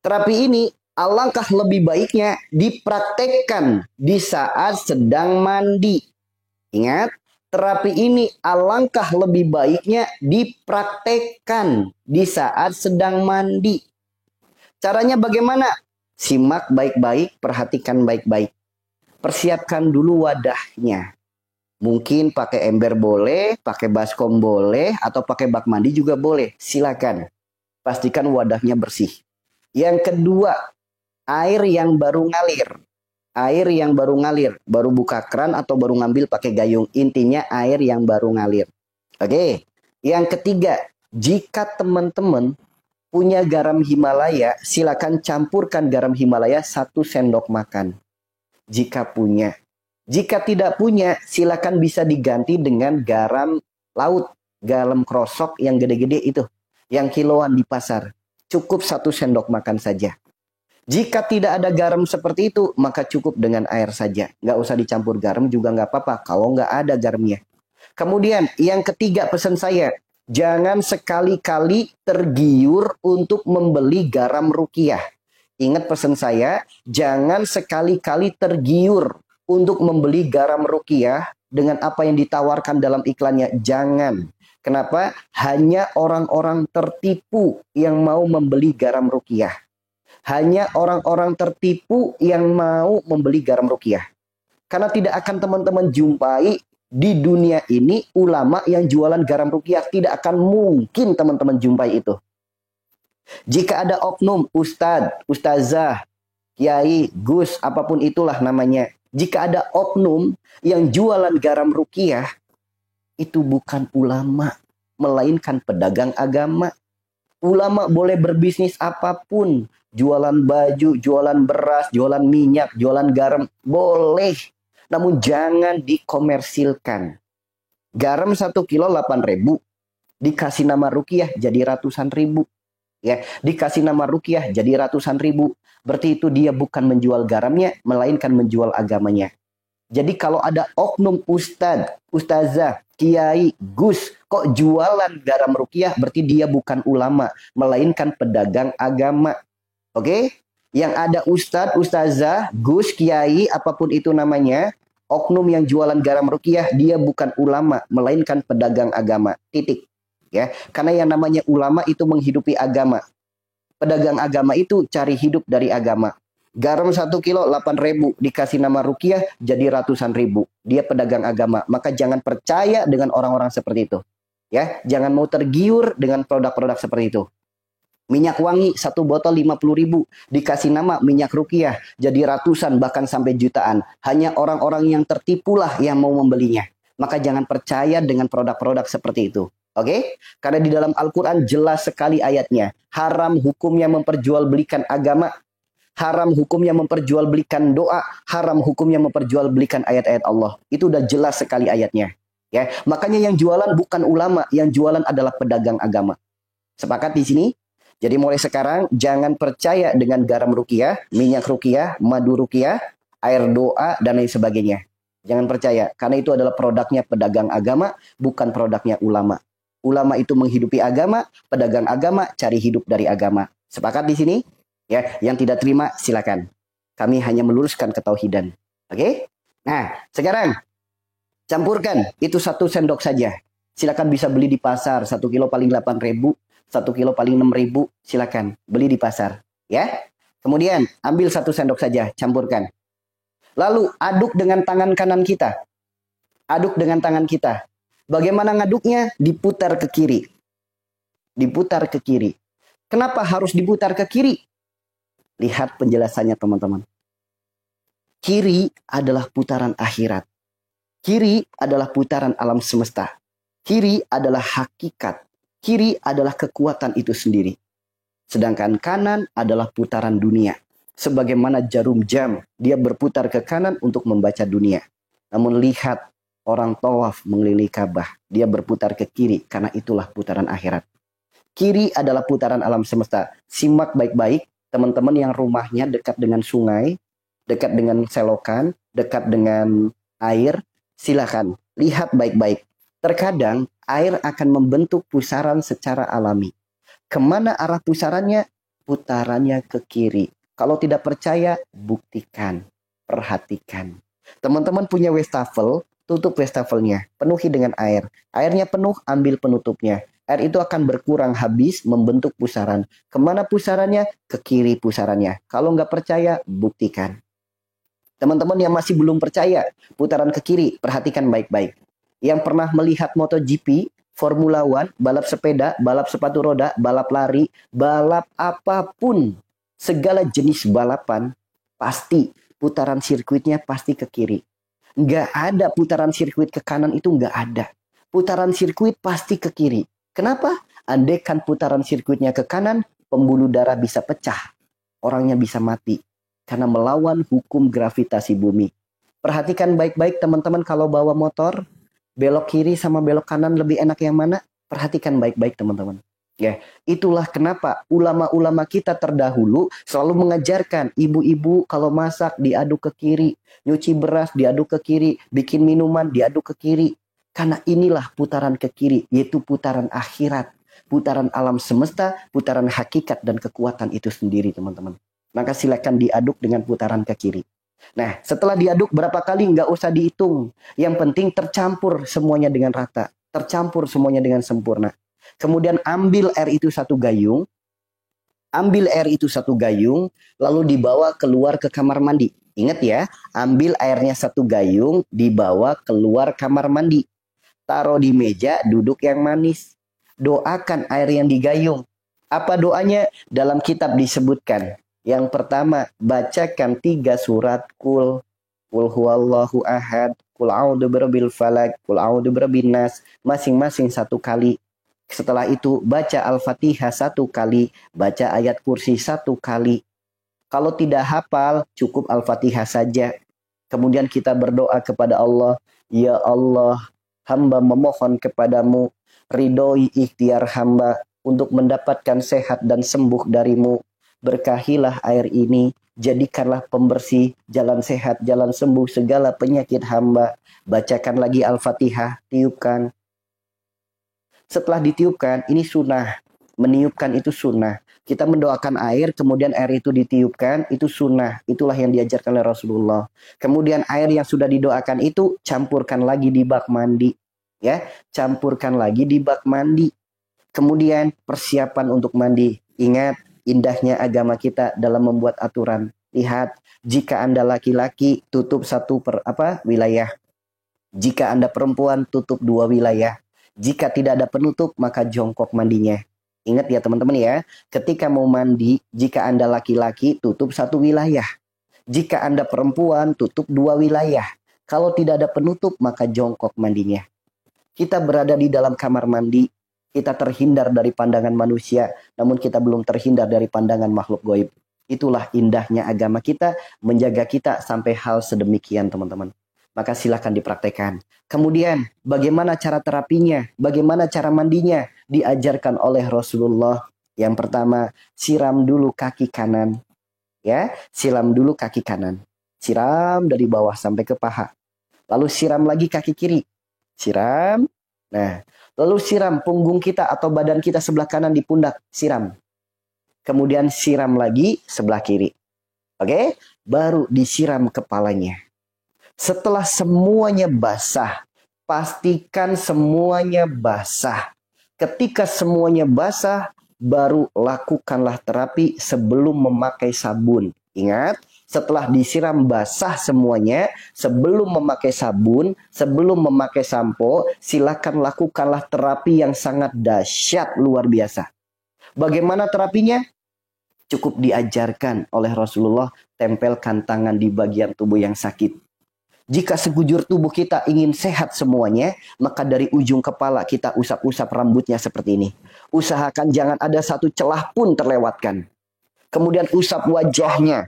Terapi ini alangkah lebih baiknya dipraktekkan di saat sedang mandi. Ingat, terapi ini alangkah lebih baiknya dipraktekkan di saat sedang mandi. Caranya bagaimana? Simak baik-baik, perhatikan baik-baik. Persiapkan dulu wadahnya. Mungkin pakai ember boleh, pakai baskom boleh, atau pakai bak mandi juga boleh. Silakan. Pastikan wadahnya bersih. Yang kedua, air yang baru ngalir. Air yang baru ngalir, baru buka keran atau baru ngambil pakai gayung. Intinya air yang baru ngalir. Oke. Yang ketiga, jika teman-teman punya garam Himalaya, silakan campurkan garam Himalaya 1 sendok makan. Jika punya. Jika tidak punya, silakan bisa diganti dengan garam laut. Garam krosok yang gede-gede itu. Yang kiloan di pasar. Cukup 1 sendok makan saja. Jika tidak ada garam seperti itu, maka cukup dengan air saja. Nggak usah dicampur garam juga nggak apa-apa kalau nggak ada garamnya. Kemudian yang ketiga pesan saya, jangan sekali-kali tergiur untuk membeli garam ruqyah. Ingat pesan saya, jangan sekali-kali tergiur untuk membeli garam ruqyah dengan apa yang ditawarkan dalam iklannya. Jangan. Kenapa? Hanya orang-orang tertipu yang mau membeli garam ruqyah. Hanya orang-orang tertipu yang mau membeli garam ruqyah. Karena tidak akan teman-teman jumpai di dunia ini ulama yang jualan garam ruqyah. Tidak akan mungkin teman-teman jumpai itu. Jika ada oknum, ustadz, ustazah, kiai, gus, apapun itulah namanya. Jika ada oknum yang jualan garam ruqyah, itu bukan ulama, melainkan pedagang agama. Ulama boleh berbisnis apapun. Jualan baju, jualan beras, jualan minyak, jualan garam. Boleh. Namun jangan dikomersilkan. Garam 1 kilo 8.000. Dikasih nama ruqyah jadi ratusan ribu. Ya, dikasih nama ruqyah jadi ratusan ribu. Berarti itu dia bukan menjual garamnya, melainkan menjual agamanya. Jadi kalau ada oknum ustadz, ustazah, kiai, gus, kok jualan garam ruqyah, berarti dia bukan ulama, melainkan pedagang agama. Oke? Yang ada ustadz, ustazah, gus, kiai, apapun itu namanya, Oknum yang jualan garam ruqyah, dia bukan ulama, melainkan pedagang agama. Titik. Ya, karena yang namanya ulama itu menghidupi agama. Pedagang agama itu cari hidup dari agama. Garam 1 kilo 8.000 dikasih nama ruqyah jadi ratusan ribu. Dia pedagang agama. Maka jangan percaya dengan orang-orang seperti itu. Ya, jangan mau tergiur dengan produk-produk seperti itu. Minyak wangi 1 botol 50.000 dikasih nama minyak ruqyah jadi ratusan bahkan sampai jutaan. Hanya orang-orang yang tertipulah yang mau membelinya. Maka jangan percaya dengan produk-produk seperti itu. Oke? Karena di dalam Al-Quran jelas sekali ayatnya. Haram hukumnya memperjualbelikan agama. Haram hukumnya memperjualbelikan doa. Haram hukumnya memperjualbelikan ayat-ayat Allah. Itu udah jelas sekali ayatnya. Ya, makanya yang jualan bukan ulama, yang jualan adalah pedagang agama. Sepakat di sini? Jadi mulai sekarang jangan percaya dengan garam ruqyah, minyak ruqyah, madu ruqyah, air doa, dan lain sebagainya. Jangan percaya, karena itu adalah produknya pedagang agama, bukan produknya ulama. Ulama itu menghidupi agama, pedagang agama cari hidup dari agama. Sepakat di sini? Ya, yang tidak terima silakan. Kami hanya meluruskan ketauhidan. Oke? Nah, sekarang campurkan itu 1 sendok saja. Silakan bisa beli di pasar, 1 kilo paling 8.000. 1 kilo paling 6.000, silakan beli di pasar, ya. Kemudian ambil 1 sendok saja, campurkan. Lalu aduk dengan tangan kanan kita. Aduk dengan tangan kita. Bagaimana ngaduknya? Diputar ke kiri. Diputar ke kiri. Kenapa harus diputar ke kiri? Lihat penjelasannya teman-teman. Kiri adalah putaran akhirat. Kiri adalah putaran alam semesta. Kiri adalah hakikat. Kiri adalah kekuatan itu sendiri. Sedangkan kanan adalah putaran dunia. Sebagaimana jarum jam, dia berputar ke kanan untuk membaca dunia. Namun lihat orang tawaf mengelilingi Ka'bah, dia berputar ke kiri karena itulah putaran akhirat. Kiri adalah putaran alam semesta. Simak baik-baik, teman-teman yang rumahnya dekat dengan sungai, dekat dengan selokan, dekat dengan air, silakan lihat baik-baik. Terkadang air akan membentuk pusaran secara alami. Kemana arah pusarannya? Putarannya ke kiri. Kalau tidak percaya, buktikan. Perhatikan. Teman-teman punya wastafel, tutup wastafelnya. Penuhi dengan air. Airnya penuh, ambil penutupnya. Air itu akan berkurang habis, membentuk pusaran. Kemana pusarannya? Ke kiri pusarannya. Kalau nggak percaya, buktikan. Teman-teman yang masih belum percaya, putaran ke kiri, perhatikan baik-baik. Yang pernah melihat MotoGP, Formula One, balap sepeda, balap sepatu roda, balap lari, balap apapun, segala jenis balapan, pasti putaran sirkuitnya pasti ke kiri. Nggak ada putaran sirkuit ke kanan, itu nggak ada. Putaran sirkuit pasti ke kiri. Kenapa? Andaikan putaran sirkuitnya ke kanan, pembuluh darah bisa pecah. Orangnya bisa mati. Karena melawan hukum gravitasi bumi. Perhatikan baik-baik teman-teman kalau bawa motor, belok kiri sama belok kanan lebih enak yang mana? Perhatikan baik-baik teman-teman. Ya, itulah kenapa ulama-ulama kita terdahulu selalu mengajarkan ibu-ibu kalau masak diaduk ke kiri, nyuci beras diaduk ke kiri, bikin minuman diaduk ke kiri. Karena inilah putaran ke kiri, yaitu putaran akhirat, putaran alam semesta, putaran hakikat dan kekuatan itu sendiri teman-teman. Maka silakan diaduk dengan putaran ke kiri. Nah, setelah diaduk berapa kali nggak usah dihitung. Yang penting tercampur semuanya dengan rata. Tercampur semuanya dengan sempurna. Kemudian ambil air itu 1 gayung. Ambil air itu 1 gayung. Lalu dibawa keluar ke kamar mandi. Ingat ya, ambil airnya 1 gayung. Dibawa keluar kamar mandi. Taruh di meja, duduk yang manis. Doakan air yang digayung. Apa doanya? Dalam kitab disebutkan. Yang pertama, bacakan 3 surat Qul huwallahu ahad, Qul a'udzu birabbil falaq, Qul a'udzu birabbin nas, masing-masing 1 kali. Setelah itu baca Al-Fatihah 1 kali, baca ayat kursi 1 kali. Kalau tidak hafal, cukup Al-Fatihah saja. Kemudian kita berdoa kepada Allah, ya Allah, hamba memohon kepadamu, ridhoi ikhtiar hamba untuk mendapatkan sehat dan sembuh darimu. Berkahilah air ini, jadikanlah pembersih, jalan sehat, jalan sembuh segala penyakit hamba. Bacakan lagi Al-Fatihah, tiupkan. Setelah ditiupkan, ini sunnah. Meniupkan itu sunnah. Kita mendoakan air, kemudian air itu ditiupkan, itu sunnah. Itulah yang diajarkan oleh Rasulullah. Kemudian air yang sudah didoakan itu campurkan lagi di bak mandi. Ya, campurkan lagi di bak mandi. Kemudian persiapan untuk mandi. Ingat indahnya agama kita dalam membuat aturan. Lihat, jika Anda laki-laki tutup wilayah. Jika Anda perempuan tutup 2 wilayah. Jika tidak ada penutup maka jongkok mandinya. Ingat ya teman-teman ya, ketika mau mandi, jika Anda laki-laki tutup 1 wilayah. Jika Anda perempuan tutup 2 wilayah. Kalau tidak ada penutup maka jongkok mandinya. Kita berada di dalam kamar mandi, kita terhindar dari pandangan manusia, namun kita belum terhindar dari pandangan makhluk gaib. Itulah indahnya agama kita, menjaga kita sampai hal sedemikian teman-teman. Maka silakan dipraktekkan. Kemudian bagaimana cara terapinya? Bagaimana cara mandinya? Diajarkan oleh Rasulullah. Yang pertama, siram dulu kaki kanan. Ya, siram dulu kaki kanan. Siram dari bawah sampai ke paha. Lalu siram lagi kaki kiri. Siram. Nah, lalu siram punggung kita atau badan kita sebelah kanan di pundak. Siram. Kemudian siram lagi sebelah kiri. Oke? Baru disiram kepalanya. Setelah semuanya basah, pastikan semuanya basah. Ketika semuanya basah, baru lakukanlah terapi sebelum memakai sabun. Ingat, setelah disiram basah semuanya, sebelum memakai sabun, sebelum memakai sampo, silakan lakukanlah terapi yang sangat dahsyat, luar biasa. Bagaimana terapinya? Cukup diajarkan oleh Rasulullah, tempelkan tangan di bagian tubuh yang sakit. Jika sekujur tubuh kita ingin sehat semuanya, maka dari ujung kepala kita usap-usap rambutnya seperti ini. Usahakan jangan ada satu celah pun terlewatkan. Kemudian usap wajahnya.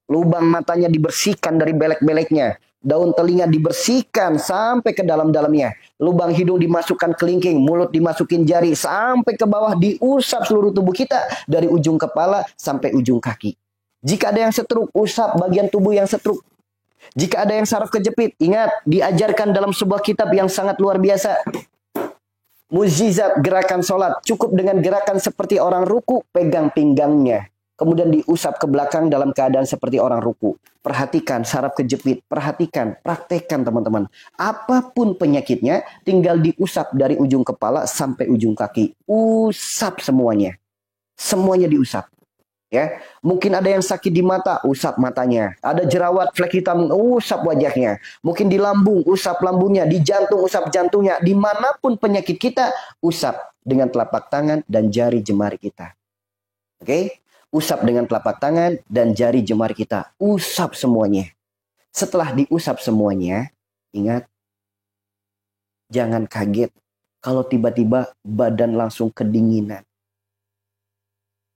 Lubang matanya dibersihkan dari belek-beleknya. Daun telinga dibersihkan sampai ke dalam-dalamnya. Lubang hidung dimasukkan kelingking, mulut dimasukin jari, sampai ke bawah diusap seluruh tubuh kita. Dari ujung kepala sampai ujung kaki. Jika ada yang setruk, usap bagian tubuh yang setruk. Jika ada yang saraf kejepit, ingat, diajarkan dalam sebuah kitab yang sangat luar biasa. Mukjizat gerakan sholat. Cukup dengan gerakan seperti orang ruku, pegang pinggangnya. Kemudian diusap ke belakang dalam keadaan seperti orang ruku. Perhatikan saraf kejepit, perhatikan, praktekkan teman-teman. Apapun penyakitnya, tinggal diusap dari ujung kepala sampai ujung kaki. Usap semuanya. Semuanya diusap. Ya, mungkin ada yang sakit di mata, usap matanya. Ada jerawat, flek hitam, usap wajahnya. Mungkin di lambung, usap lambungnya. Di jantung, usap jantungnya. Dimanapun penyakit kita, usap dengan telapak tangan dan jari jemari kita. Oke? Usap dengan telapak tangan dan jari jemari kita. Usap semuanya. Setelah diusap semuanya, ingat, jangan kaget kalau tiba-tiba badan langsung kedinginan.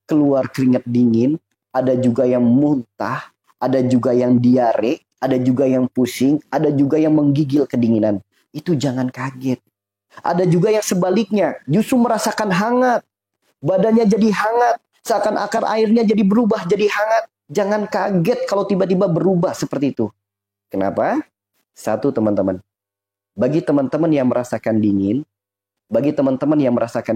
Keluar keringat dingin, ada juga yang muntah, ada juga yang diare, ada juga yang pusing, ada juga yang menggigil kedinginan. Itu jangan kaget. Ada juga yang sebaliknya, justru merasakan hangat. Badannya jadi hangat, seakan-akan airnya jadi berubah, jadi hangat. Jangan kaget kalau tiba-tiba berubah seperti itu. Kenapa? Satu teman-teman, bagi teman-teman yang merasakan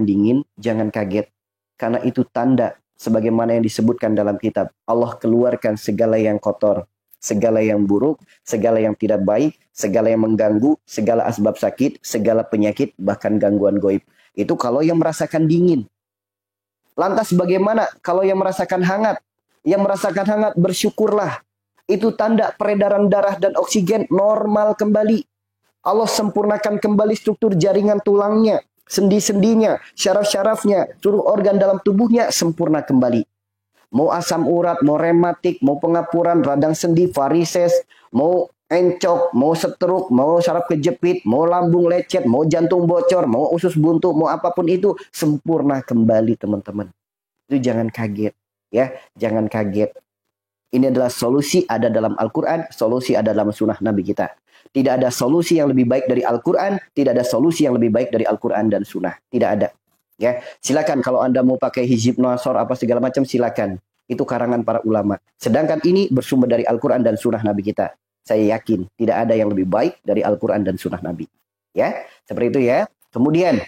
dingin, jangan kaget. Karena itu tanda sebagaimana yang disebutkan dalam kitab. Allah keluarkan segala yang kotor, segala yang buruk, segala yang tidak baik, segala yang mengganggu, segala asbab sakit, segala penyakit, bahkan gangguan gaib. Itu kalau yang merasakan dingin. Lantas bagaimana kalau yang merasakan hangat? Yang merasakan hangat bersyukurlah. Itu tanda peredaran darah dan oksigen normal kembali. Allah sempurnakan kembali struktur jaringan tulangnya, sendi-sendinya, syaraf-syarafnya, seluruh organ dalam tubuhnya sempurna kembali. Mau asam urat, mau rematik, mau pengapuran, radang sendi, varises, mau encok, mau stroke, mau saraf kejepit, mau lambung lecet, mau jantung bocor, mau usus buntu, mau apapun itu sempurna kembali teman-teman. Itu jangan kaget, ya, jangan kaget. Ini adalah solusi ada dalam Al-Quran, solusi ada dalam sunnah Nabi kita. Tidak ada solusi yang lebih baik dari Al-Quran, tidak ada solusi yang lebih baik dari Al-Quran dan sunnah. Tidak ada. Ya, silakan kalau Anda mau pakai hizib nasor apa segala macam silakan. Itu karangan para ulama. Sedangkan ini bersumber dari Al-Quran dan sunnah Nabi kita. Saya yakin tidak ada yang lebih baik dari Al-Quran dan sunnah Nabi. Ya, seperti itu ya. Kemudian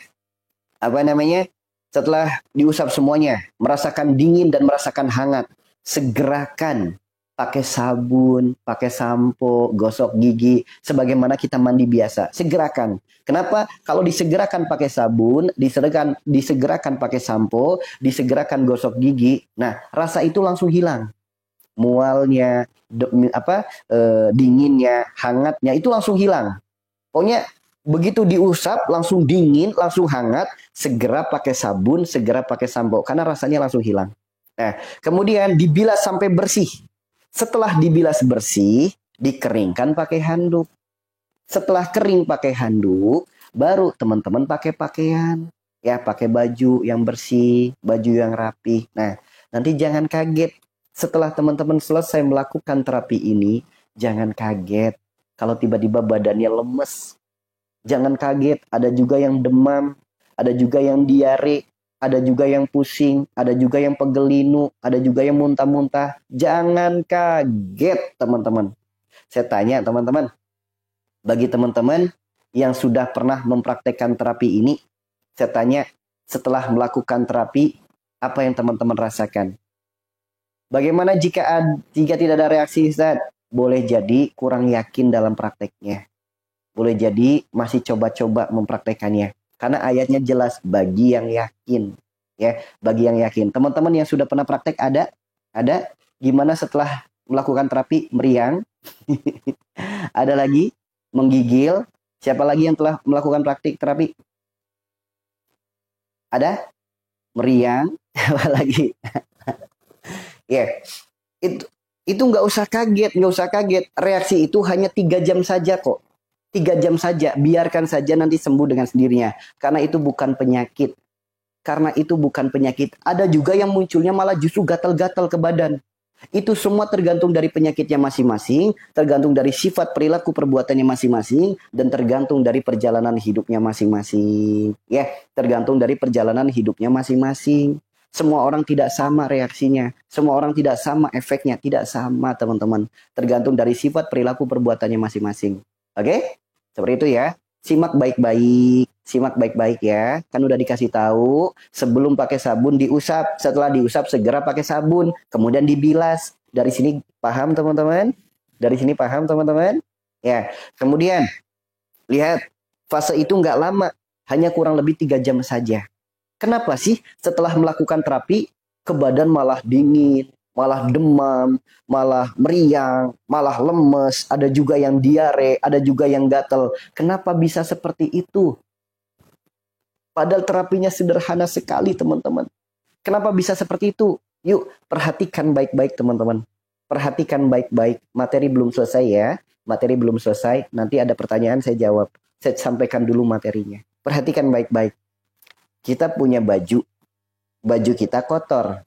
apa namanya? Setelah diusap semuanya, merasakan dingin dan merasakan hangat, segerakan pakai sabun, pakai sampo, gosok gigi, sebagaimana kita mandi biasa. Segerakan. Kenapa? Kalau disegerakan pakai sabun, disegerakan pakai sampo, disegerakan gosok gigi, nah rasa itu langsung hilang. Mualnya, dinginnya, hangatnya itu langsung hilang. Pokoknya begitu diusap langsung dingin, langsung hangat, segera pakai sabun, segera pakai sampo karena rasanya langsung hilang. Nah, kemudian dibilas sampai bersih. Setelah dibilas bersih, dikeringkan pakai handuk. Setelah kering pakai handuk, baru teman-teman pakai pakaian. Ya, pakai baju yang bersih, baju yang rapi. Nah, nanti jangan kaget. Setelah teman-teman selesai melakukan terapi ini, jangan kaget kalau tiba-tiba badannya lemes. Jangan kaget, ada juga yang demam, ada juga yang diare, ada juga yang pusing, ada juga yang pegelinu, ada juga yang muntah-muntah. Jangan kaget, teman-teman. Saya tanya, teman-teman, bagi teman-teman yang sudah pernah mempraktekkan terapi ini, saya tanya, setelah melakukan terapi, apa yang teman-teman rasakan? Bagaimana jika tidak ada reaksi, Ustaz? Boleh jadi kurang yakin dalam prakteknya. Boleh jadi masih coba-coba mempraktekannya. Karena ayatnya jelas bagi yang yakin. Ya, bagi yang yakin. Teman-teman yang sudah pernah praktek ada? Ada? Gimana setelah melakukan terapi? Meriang. Ada lagi? Menggigil. Siapa lagi yang telah melakukan praktik terapi? Ada? Meriang. Apa lagi? Ya. Itu nggak usah kaget. Reaksi itu hanya 3 jam saja kok. 3 jam saja, biarkan saja nanti sembuh dengan sendirinya. Karena itu bukan penyakit. Ada juga yang munculnya malah justru gatal-gatal ke badan. Itu semua tergantung dari penyakitnya masing-masing, tergantung dari sifat perilaku perbuatannya masing-masing, dan tergantung dari perjalanan hidupnya masing-masing. Ya, tergantung dari perjalanan hidupnya masing-masing. Semua orang tidak sama reaksinya. Semua orang tidak sama efeknya. Tidak sama, teman-teman. Tergantung dari sifat perilaku perbuatannya masing-masing. Oke? Seperti itu ya. Simak baik-baik ya. Kan udah dikasih tahu, sebelum pakai sabun diusap, setelah diusap segera pakai sabun, kemudian dibilas. Dari sini paham teman-teman? Ya. Kemudian lihat, fase itu nggak lama, hanya kurang lebih 3 jam saja. Kenapa sih setelah melakukan terapi ke badan malah dingin, malah demam, malah meriang, malah lemes, ada juga yang diare, ada juga yang gatal. Kenapa bisa seperti itu? Padahal terapinya sederhana sekali, teman-teman. Kenapa bisa seperti itu? Yuk, perhatikan baik-baik, teman-teman. Perhatikan baik-baik. Materi belum selesai ya. Materi belum selesai. Nanti ada pertanyaan saya jawab. Saya sampaikan dulu materinya. Perhatikan baik-baik. Kita punya baju. Baju kita kotor.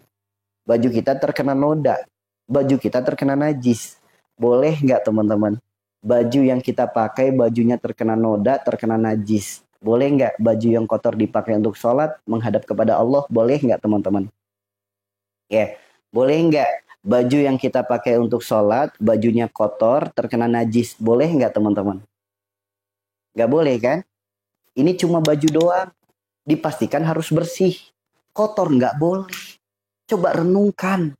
Baju kita terkena noda. Baju kita terkena najis. Boleh nggak teman-teman? Baju yang kita pakai, bajunya terkena noda, terkena najis. Boleh nggak baju yang kotor dipakai untuk sholat, menghadap kepada Allah? Boleh nggak teman-teman? Ya, boleh nggak baju yang kita pakai untuk sholat, bajunya kotor, terkena najis? Boleh nggak teman-teman? Nggak boleh kan? Ini cuma baju doang. Dipastikan harus bersih. Kotor nggak boleh. Coba renungkan.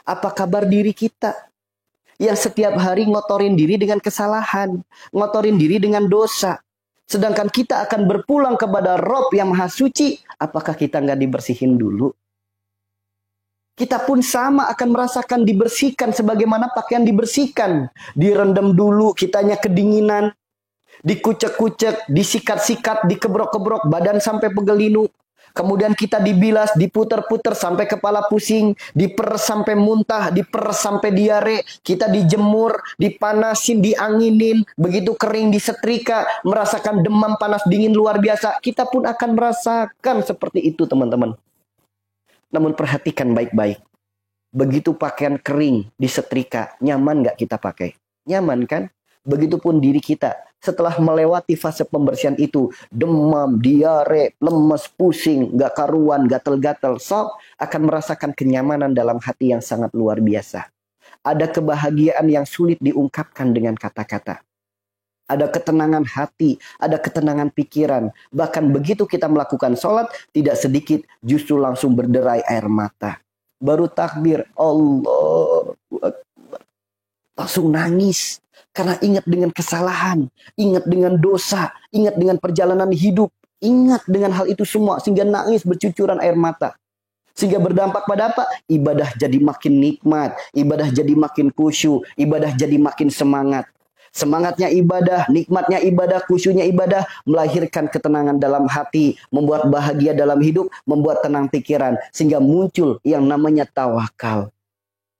Apa kabar diri kita? Yang setiap hari ngotorin diri dengan kesalahan. Ngotorin diri dengan dosa. Sedangkan kita akan berpulang kepada Rob yang Maha Suci. Apakah kita nggak dibersihin dulu? Kita pun sama akan merasakan dibersihkan sebagaimana pakaian dibersihkan. Direndam dulu, kitanya kedinginan. Dikucek-kucek, disikat-sikat, dikebrok-kebrok, badan sampai pegelinu. Kemudian kita dibilas, diputer-puter sampai kepala pusing, diperes sampai muntah, diperes sampai diare. Kita dijemur, dipanasin, dianginin, begitu kering disetrika, merasakan demam, panas, dingin luar biasa. Kita pun akan merasakan seperti itu, teman-teman. Namun perhatikan baik-baik. Begitu pakaian kering disetrika, nyaman nggak kita pakai? Nyaman kan? Begitupun diri kita. Setelah melewati fase pembersihan itu, demam, diare, lemes, pusing, gak karuan, gatel-gatel, sok akan merasakan kenyamanan dalam hati yang sangat luar biasa. Ada kebahagiaan yang sulit diungkapkan dengan kata-kata. ada ketenangan hati, ada ketenangan pikiran. Bahkan begitu kita melakukan sholat, tidak sedikit justru langsung berderai air mata. Baru takbir, Allah, langsung nangis. Karena ingat dengan kesalahan, ingat dengan dosa, ingat dengan perjalanan hidup, ingat dengan hal itu semua, sehingga nangis bercucuran air mata. Sehingga berdampak pada apa? Ibadah jadi makin nikmat, ibadah jadi makin khusyuk, ibadah jadi makin semangat. Semangatnya ibadah, nikmatnya ibadah, khusyuknya ibadah, melahirkan ketenangan dalam hati, membuat bahagia dalam hidup, membuat tenang pikiran. Sehingga muncul yang namanya tawakal.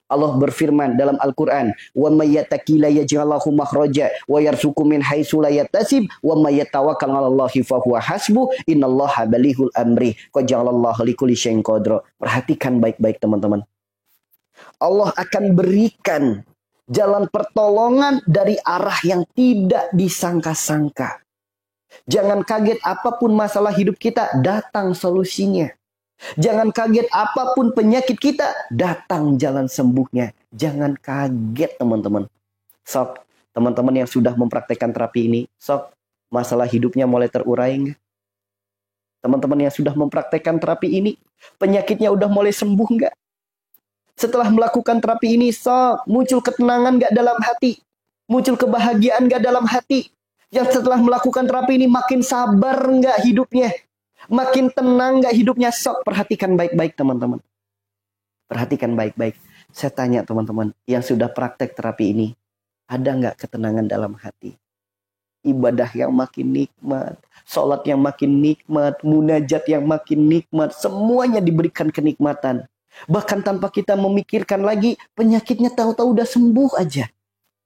Allah berfirman dalam Al-Quran, وَمَنْ يَتَّقِ اللَّهَ يَجْعَلْ لَهُ مَخْرَجًا وَيَرْزُقْهُ مِنْ حَيْثُ لَا يَحْتَسِبُ وَمَنْ يَتَوَكَّلْ عَلَى اللَّهِ فَهُوَ حَسْبُهُ إِنَّ اللَّهَ بَلِيغُ أَمْرِهِ قَدْ جَعَلَ اللَّهُ لِكُلِّ شَيْءٍ قَدْرًا. Perhatikan baik-baik teman-teman. Allah akan berikan jalan pertolongan dari arah yang tidak disangka-sangka. Jangan kaget apapun masalah hidup kita, datang solusinya. Jangan kaget apapun penyakit kita, datang jalan sembuhnya. Jangan kaget teman-teman. Sok, teman-teman yang sudah mempraktekkan terapi ini, sok, masalah hidupnya mulai terurai enggak? Teman-teman yang sudah mempraktekkan terapi ini, penyakitnya udah mulai sembuh enggak? Setelah melakukan terapi ini, sok, muncul ketenangan enggak dalam hati? Muncul kebahagiaan enggak dalam hati? Yang setelah melakukan terapi ini makin sabar enggak hidupnya? Makin tenang nggak hidupnya? Sok, perhatikan baik-baik teman-teman. Perhatikan baik-baik. Saya tanya teman-teman, yang sudah praktek terapi ini, ada nggak ketenangan dalam hati? Ibadah yang makin nikmat, sholat yang makin nikmat, munajat yang makin nikmat, semuanya diberikan kenikmatan. Bahkan tanpa kita memikirkan lagi, penyakitnya tahu-tahu udah sembuh aja.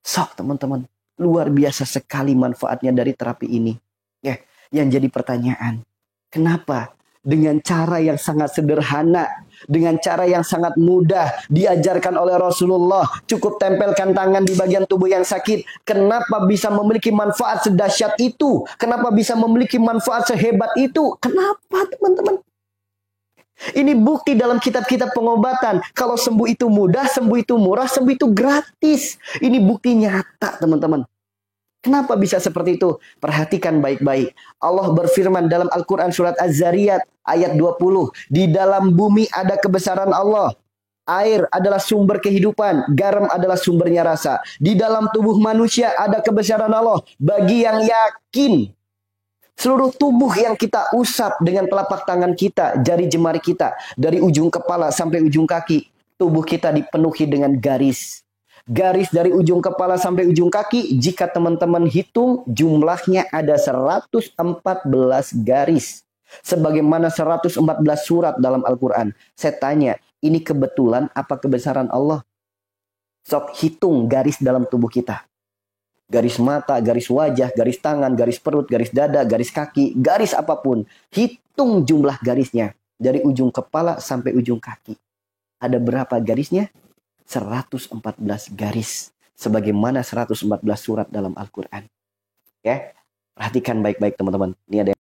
Sok teman-teman, luar biasa sekali manfaatnya dari terapi ini. Ya, yang jadi pertanyaan, kenapa? Dengan cara yang sangat sederhana, dengan cara yang sangat mudah, diajarkan oleh Rasulullah, cukup tempelkan tangan di bagian tubuh yang sakit. Kenapa bisa memiliki manfaat sedahsyat itu? Kenapa bisa memiliki manfaat sehebat itu? Kenapa teman-teman? Ini bukti dalam kitab-kitab pengobatan. Kalau sembuh itu mudah, sembuh itu murah, sembuh itu gratis. Ini bukti nyata teman-teman. Kenapa bisa seperti itu? Perhatikan baik-baik. Allah berfirman dalam Al-Quran surat Az-Zariyat ayat 20. Di dalam bumi ada kebesaran Allah. Air adalah sumber kehidupan. Garam adalah sumbernya rasa. Di dalam tubuh manusia ada kebesaran Allah. Bagi yang yakin. Seluruh tubuh yang kita usap dengan telapak tangan kita, jari jemari kita, dari ujung kepala sampai ujung kaki, tubuh kita dipenuhi dengan garis. Garis dari ujung kepala sampai ujung kaki, jika teman-teman hitung, jumlahnya ada 114 garis. Sebagaimana 114 surat dalam Al-Quran. Saya tanya, ini kebetulan apa kebesaran Allah? Sok hitung garis dalam tubuh kita. Garis mata, garis wajah, garis tangan, garis perut, garis dada, garis kaki, garis apapun. Hitung jumlah garisnya. Dari ujung kepala sampai ujung kaki. Ada berapa garisnya? 114 garis. Sebagaimana 114 surat dalam Al-Quran. Ya, perhatikan baik-baik teman-teman. Ini ada